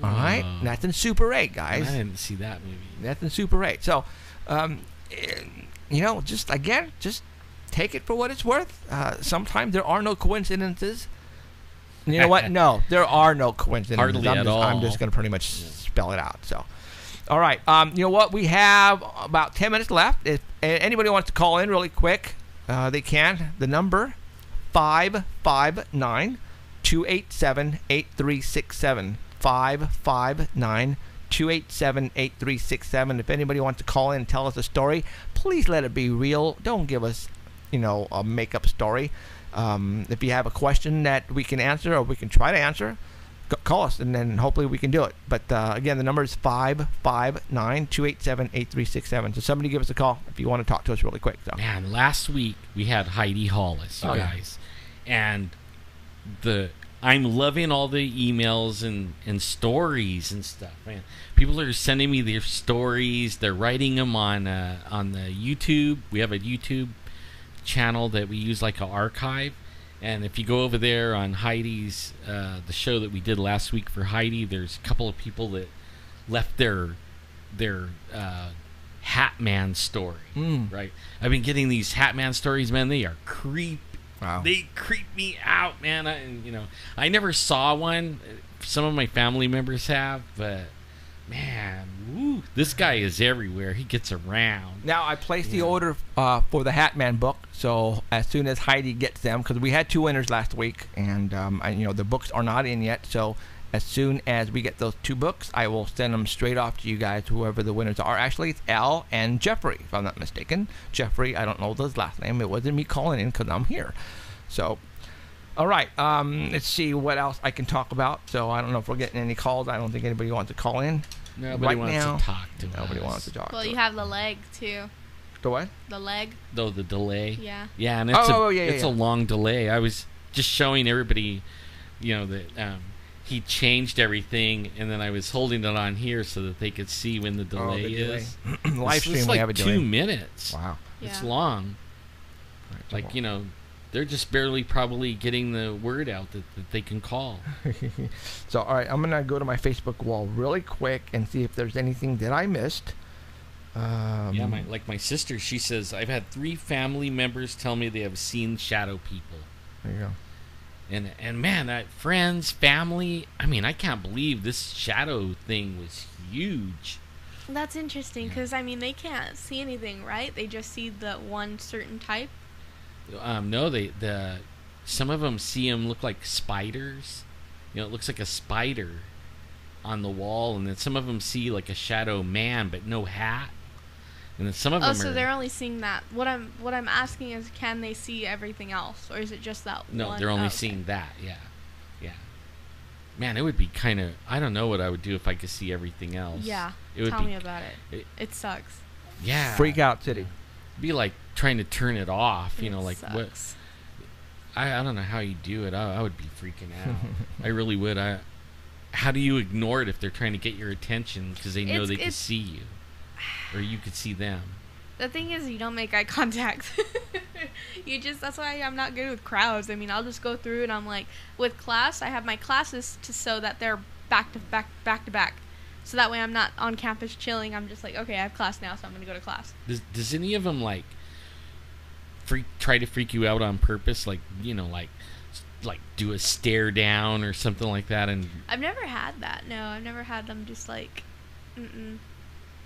All right? And that's in Super 8, guys. I didn't see that movie. That's in Super 8. So, just take it for what it's worth. Sometimes there are no coincidences. You know what? No, there are no coincidences. Hardly at all. I'm just going to pretty much spell it out. So, all right. You know what? We have about 10 minutes left. If anybody wants to call in really quick, they can. The number 559-287-8367. 559-287-8367. If anybody wants to call in and tell us a story, please let it be real. Don't give us, a make-up story. If you have a question that we can answer or we can try to answer, call us, and then hopefully we can do it. But again, the number is 559-287-8367. So somebody give us a call if you want to talk to us really quick. So. Man, last week we had Heidi Hollis, you guys. And I'm loving all the emails and stories and stuff, man. People are sending me their stories. They're writing them on the YouTube. We have a YouTube channel that we use like an archive. And if you go over there on Heidi's, the show that we did last week for Heidi, there's a couple of people that left their Hat Man story. Right? I've been getting these Hat Man stories, man. They are creepy. Wow. They creep me out, man. I never saw one. Some of my family members have, but man, this guy is everywhere. He gets around. Now, I placed the order for the Hat Man book, so as soon as Heidi gets them, because we had 2 winners last week, and the books are not in yet, so as soon as we get those 2 books, I will send them straight off to you guys, whoever the winners are. Actually, it's Al and Jeffrey, if I'm not mistaken. Jeffrey, I don't know his last name. It wasn't me calling in because I'm here. So, all right. Let's see what else I can talk about. So, I don't know if we're getting any calls. I don't think anybody wants to call in. Nobody wants to talk to us. Nobody wants to talk. Well, to you us. have the leg too. The what? The leg. Though the delay. Yeah. Yeah, and it's a long delay. I was just showing everybody that he changed everything, and then I was holding it on here so that they could see when the delay is. Live stream, it's we like have a delay. 2 minutes. Wow. It's Yeah. long. Like, they're just barely probably getting the word out that they can call. So, all right, I'm going to go to my Facebook wall really quick and see if there's anything that I missed. Yeah, my sister, she says, I've had 3 family members tell me they have seen shadow people. There you go. And man, friends, family, I mean, I can't believe this shadow thing was huge. That's interesting because I mean they can't see anything, right? They just see the one certain type. No, some of them see them look like spiders. It looks like a spider on the wall, and then some of them see like a shadow man but no hat. And then some of them so they're only seeing that. What I'm asking is, can they see everything else, or is it just that one? No, they're only seeing that. Yeah. Man, it would be kind of. I don't know what I would do if I could see everything else. Yeah. It would Tell me about it. It sucks. Yeah. Freak out city. It'd be like trying to turn it off. It Like sucks. what? I don't know how you do it. I would be freaking out. I really would. How do you ignore it if they're trying to get your attention because they know they can see you, or you could see them? The thing is, you don't make eye contact. That's why I'm not good with crowds. I mean, I'll just go through and I'm like, with class, I have my classes so that they're back to back. So that way I'm not on campus chilling. I'm just like, okay, I have class now, so I'm going to go to class. Does any of them try to freak you out on purpose? Like do a stare down or something like that? And I've never had that. No, I've never had them just like,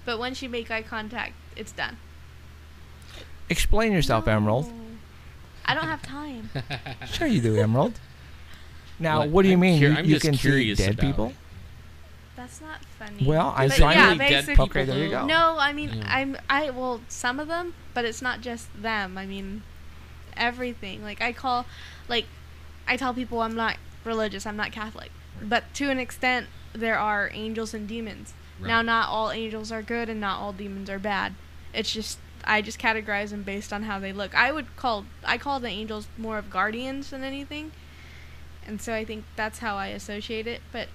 But once you make eye contact, it's done. Explain yourself, Emerald. I don't have time. Sure you do, Emerald. Now, Well, what do you I'm mean? I'm You just can see curious dead about people? it. That's not funny. Well, I'm But trying yeah, to... basically. Okay, there you go. No, I mean, Yeah. well, some of them, but it's not just them. I mean, everything. Like, I tell people I'm not religious, I'm not Catholic. But to an extent, there are angels and demons. Right. Now, not all angels are good and not all demons are bad. It's just, I just categorize them based on how they look. I call the angels more of guardians than anything. And so I think that's how I associate it. But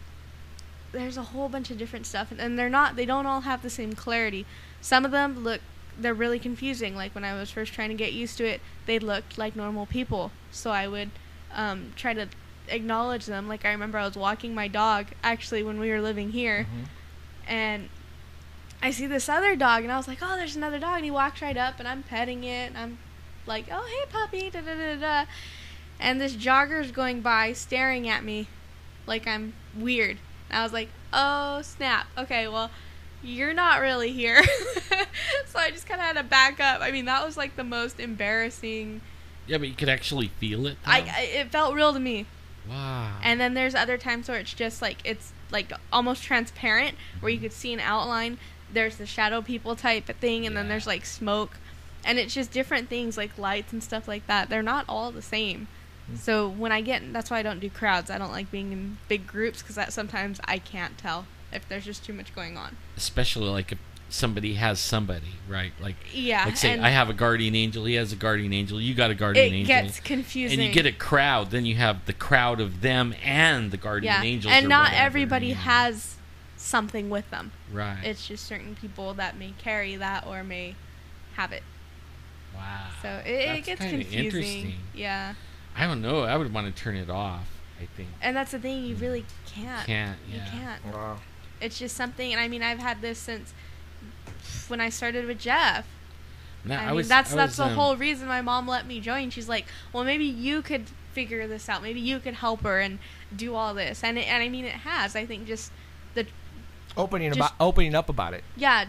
there's a whole bunch of different stuff, and they don't all have the same clarity. Some of them they're really confusing. Like when I was first trying to get used to it, they looked like normal people. So I would try to acknowledge them. Like I remember I was walking my dog, actually, when we were living here, and I see this other dog, and I was like, oh, there's another dog, and he walks right up, and I'm petting it, and I'm like, oh, hey, puppy, da-da-da-da, and this jogger's going by, staring at me like I'm weird. And I was like, oh, snap. Okay, well, you're not really here. So I just kind of had to back up. I mean, that was like the most embarrassing. Yeah, but you could actually feel it, though? It felt real to me. Wow. And then there's other times where it's just like, it's like almost transparent, where you could see an outline. There's the shadow people type of thing, and then there's like smoke. And it's just different things like lights and stuff like that. They're not all the same. So when that's why I don't do crowds. I don't like being in big groups because sometimes I can't tell if there's just too much going on. Especially like if somebody has somebody, right? Like, yeah, like say I have a guardian angel, he has a guardian angel, you got a guardian angel. It gets confusing. And you get a crowd, then you have the crowd of them and the guardian angels. And or not whatever, everybody has something with them. Right. It's just certain people that may carry that or may have it. Wow. So it gets kinda confusing. Interesting. Yeah. I don't know. I would want to turn it off, I think. And that's the thing, you really can't. You can't. Wow. It's just something, and I mean, I've had this since when I started with Jeff. That's the whole reason my mom let me join. She's like, well, maybe you could figure this out. Maybe you could help her and do all this. And I mean, it has. I think just the opening up about it. Yeah,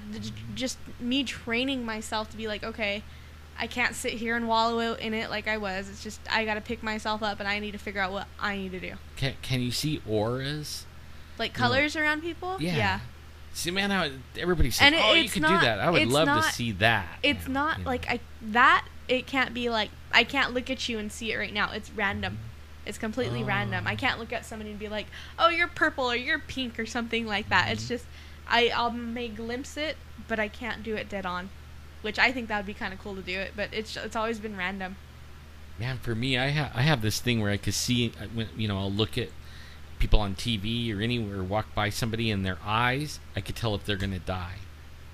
just me training myself to be like, okay, I can't sit here and wallow in it like I was. It's just I got to pick myself up, and I need to figure out what I need to do. Can you see auras? Like colors around people? Yeah. See, man, everybody says, you could do that. I would love to see that. It's not like it can't be like, I can't look at you and see it right now. It's random. It's completely random. I can't look at somebody and be like, oh, you're purple or you're pink or something like that. It's just, I'll may glimpse it, but I can't do it dead on, which I think that would be kind of cool to do it, but it's always been random. Man, for me, I have this thing where I could see, I'll look at people on TV or anywhere walk by somebody in their eyes, I could tell if they're gonna die.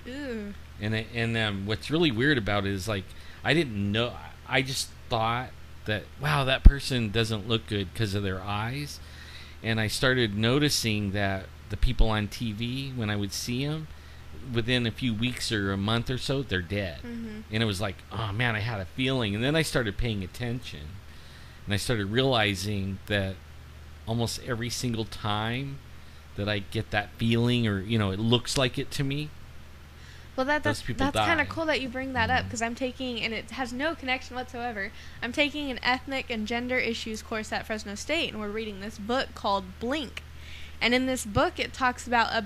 Ooh. And what's really weird about it is like I didn't know. I just thought that wow, that person doesn't look good because of their eyes, and I started noticing that the people on TV, when I would see them, within a few weeks or a month or so, they're dead. Mm-hmm. And it was like, oh man, I had a feeling, and then I started paying attention, and I started realizing that almost every single time that I get that feeling, or it looks like it to me. Well, that's people kind die. of cool that you bring that up, because I'm taking, and it has no connection whatsoever, I'm taking an ethnic and gender issues course at Fresno State, and we're reading this book called Blink. And in this book, it talks about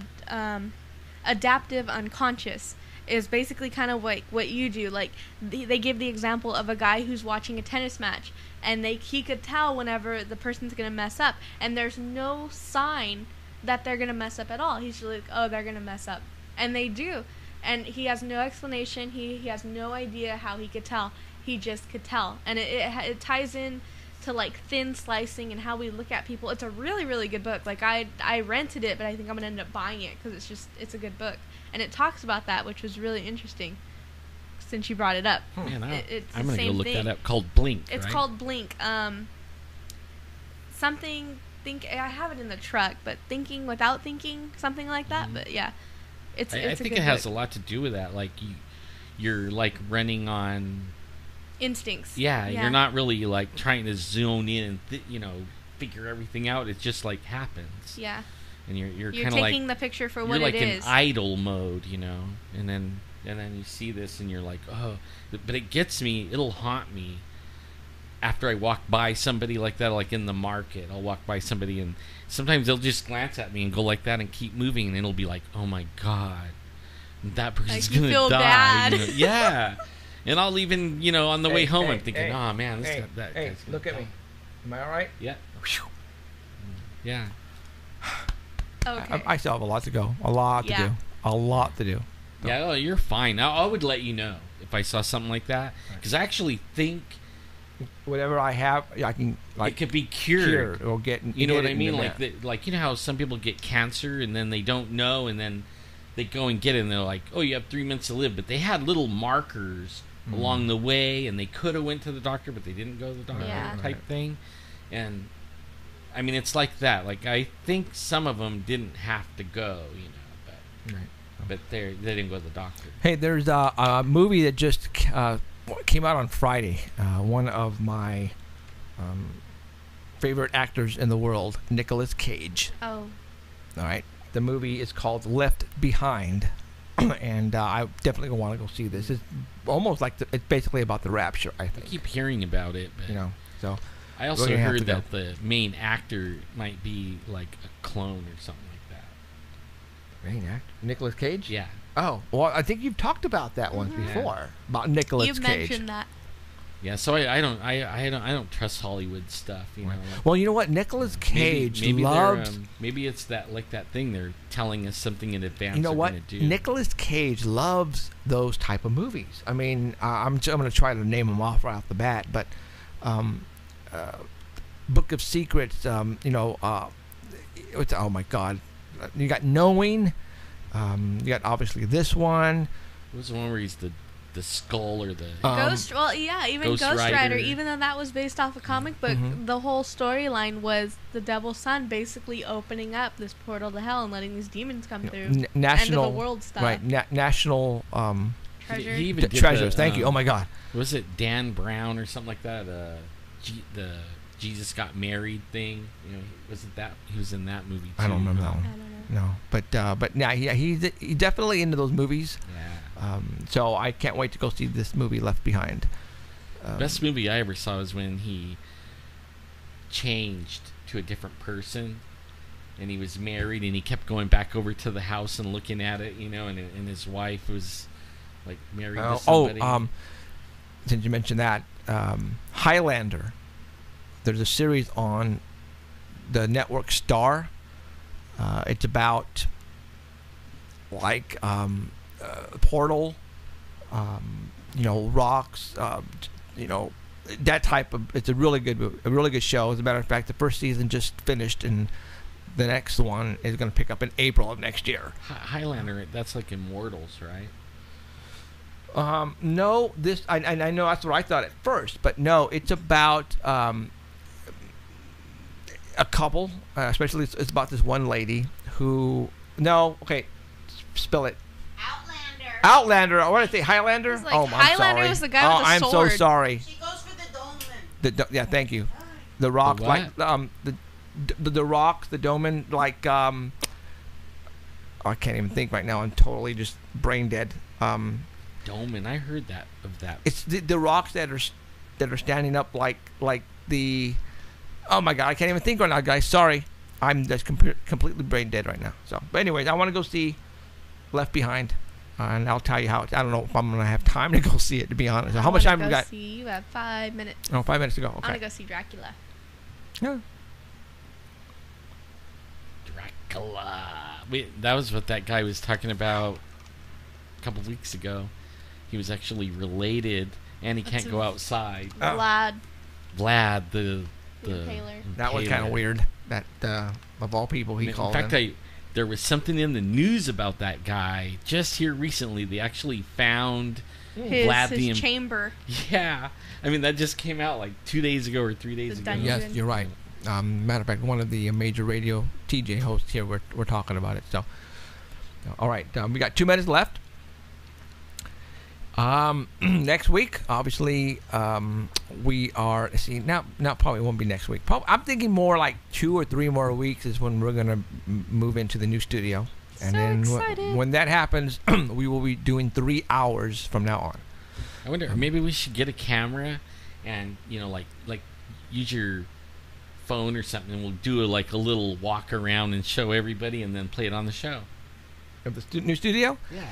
adaptive unconscious is basically kind of like what you do. Like they give the example of a guy who's watching a tennis match, and he could tell whenever the person's going to mess up, and there's no sign that they're going to mess up at all. He's just like, oh, they're going to mess up. And they do. And he has no explanation. He has no idea how he could tell. He just could tell. And it ties in to like thin slicing and how we look at people. It's a really, really good book. Like I rented it, but I think I'm gonna end up buying it because it's a good book, and it talks about that, which was really interesting. Since you brought it up, Man, it's I'm the gonna same go look thing. that up. Called Blink. It's right? called Blink. Something. I have it in the truck, but thinking without thinking, something like that. But yeah, it's. I a think good it has book. a lot to do with that. Like you're like running on Instincts. Yeah, you're not really like trying to zone in and figure everything out. It just like happens. Yeah. And you're You're kind of like taking the picture for what you're like it in is. idle mode, and then you see this and you're like, oh, but it gets me. It'll haunt me after I walk by somebody like that, like in the market. I'll walk by somebody and sometimes they'll just glance at me and go like that and keep moving, and it'll be like, oh my god, that person's Like, you gonna feel die. bad. Yeah. And I'll even, on the way home, I'm thinking, hey, oh man, this hey, that hey, guy's gonna look at die. me. Am I all right? Yeah. Yeah. Okay. I still have a lot to go. A lot to do. A lot to do. Yeah, oh, you're fine. I would let you know if I saw something like that, because I actually think Whatever I have, I can it could be cured. or get. You know what I mean? Like Like how some people get cancer and then they don't know, and then they go and get it, and they're like, "Oh, you have 3 minutes to live," but they had little markers along the way, and they could have went to the doctor, but they didn't go to the doctor, type thing. And I mean, it's like that. Like I think some of them didn't have to go, but they didn't go to the doctor. Hey, there's a movie that just came out on Friday. One of my favorite actors in the world, Nicolas Cage. Oh. All right. The movie is called Left Behind, and I definitely want to go see this. It's almost like it's basically about the rapture, I I think. keep hearing about it, but So I also we're gonna have heard to go. that the main actor might be like a clone or something like that. Main actor Nicolas Cage. Yeah. Oh, well, I think you've talked about that once before about Nicolas You've Cage. mentioned that. Yeah, so I don't trust Hollywood stuff, Right. Well, you know what? Nicolas Cage maybe loves. maybe it's that thing they're telling us something in advance. You know they're what? gonna do. Nicolas Cage loves those type of movies. I mean, I'm going to try to name them off right off the bat, but Book of Secrets. It's, oh my God, you got Knowing. You got obviously this one. What was the one where he's the skull or the Ghost. Well, yeah, even Ghost Ghost Rider. Rider. Even though that was based off a comic book, the whole storyline was the Devil's Son basically opening up this portal to hell and letting these demons come through. National End of the world stuff. Right. National Treasure. He even did treasures. the, Thank you. Oh my God. Was it Dan Brown or something like that? The Jesus Got Married thing. Wasn't that he was in that movie too? I don't remember that one. I don't know. No, but yeah, he's definitely into those movies. Yeah. So I can't wait to go see this movie Left Behind. Best movie I ever saw was when he changed to a different person, and he was married, and he kept going back over to the house and looking at it, and his wife was like married to somebody. Since you mentioned that, Highlander. There's a series on the network Star. It's about like Portal, rocks, that type of. It's a really good show. As a matter of fact, the first season just finished, and the next one is going to pick up in April of next year. Highlander, that's like Immortals, right? No, this I know that's what I thought at first, but no, it's about a couple, especially it's about this one lady who. No, okay, spell it. Outlander. What did I say? Highlander? It's like I'm Highlander sorry. was the guy with the I'm so sword. sorry. She goes for the dolmen. Yeah, thank you. The Rock, The like what? the Rock, the Doman, like I can't even think right now. I'm totally just brain dead. Doman, I heard that of that. It's the rocks that are standing up like the. Oh my God, I can't even think right now, guys. Sorry, I'm just completely brain dead right now. So, but anyways, I want to go see Left Behind, and I'll tell you how. I don't know if I'm gonna have time to go see it. To be honest, how much time we got? You have 5 minutes. Oh, 5 minutes to go. I'm Okay. gonna go see Dracula. Yeah. Dracula. That was what that guy was talking about a couple weeks ago. He was actually related, and he can't go outside. Oh. Vlad, the Impaler. That was kind of weird. That of all people he called. In fact, there was something in the news about that guy just here recently. They actually found Vlad his chamber. Yeah, I mean that just came out like 2 days ago or 3 days The ago. dungeon. Yes, you're right. Matter of fact, one of the major radio TJ hosts here, we're talking about it. So, all right, we got 2 minutes left. Next week, obviously, we are. See, now probably won't be next week. I'm thinking more like 2 or 3 more weeks is when we're gonna move into the new studio, and So then excited. when that happens, we will be doing 3 hours from now on. I wonder, maybe we should get a camera, and like use your phone or something, and we'll do a little walk around and show everybody, and then play it on the show. Of the new studio? Yeah.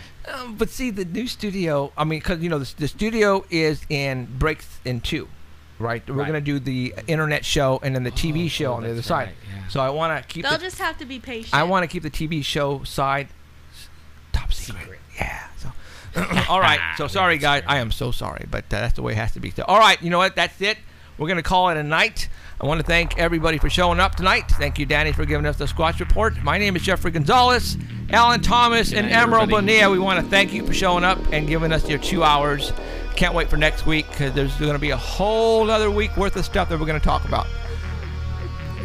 But see, the new studio, I mean, because, the studio is breaks in 2, right? We're Right. going to do the internet show and then the TV show on the other that's side. right, yeah. So I want to keep They'll just have to be patient. I want to keep the TV show side top secret. Yeah. So, all right. So sorry, guys. I am so sorry, but that's the way it has to be. So, all right. You know what? That's it. We're going to call it a night. I want to thank everybody for showing up tonight. Thank you, Danny, for giving us the Squatch Report. My name is Jeffrey Gonzalez, Alan Thomas, and night, Emerald everybody. Bonilla. We want to thank you for showing up and giving us your 2 hours. Can't wait for next week because there's going to be a whole other week worth of stuff that we're going to talk about.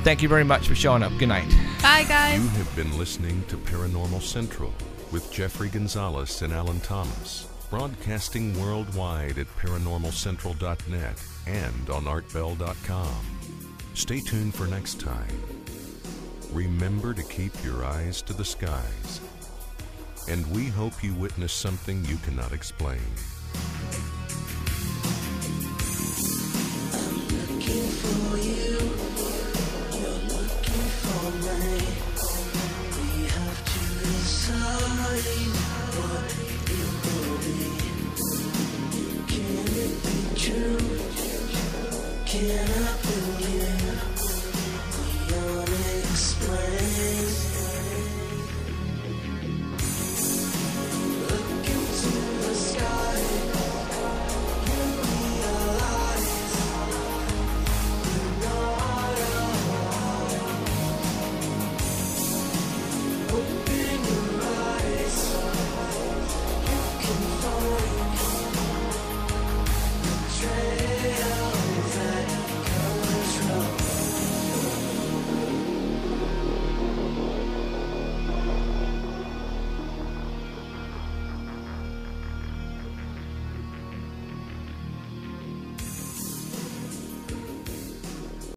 Thank you very much for showing up. Good night. Bye, guys. You have been listening to Paranormal Central with Jeffrey Gonzalez and Alan Thomas, broadcasting worldwide at paranormalcentral.net and on artbell.com. Stay tuned for next time. Remember to keep your eyes to the skies. And we hope you witness something you cannot explain. Looking for you, you're looking for me. We have to decide what it will be. Can it be true? Can I believe the unexplained?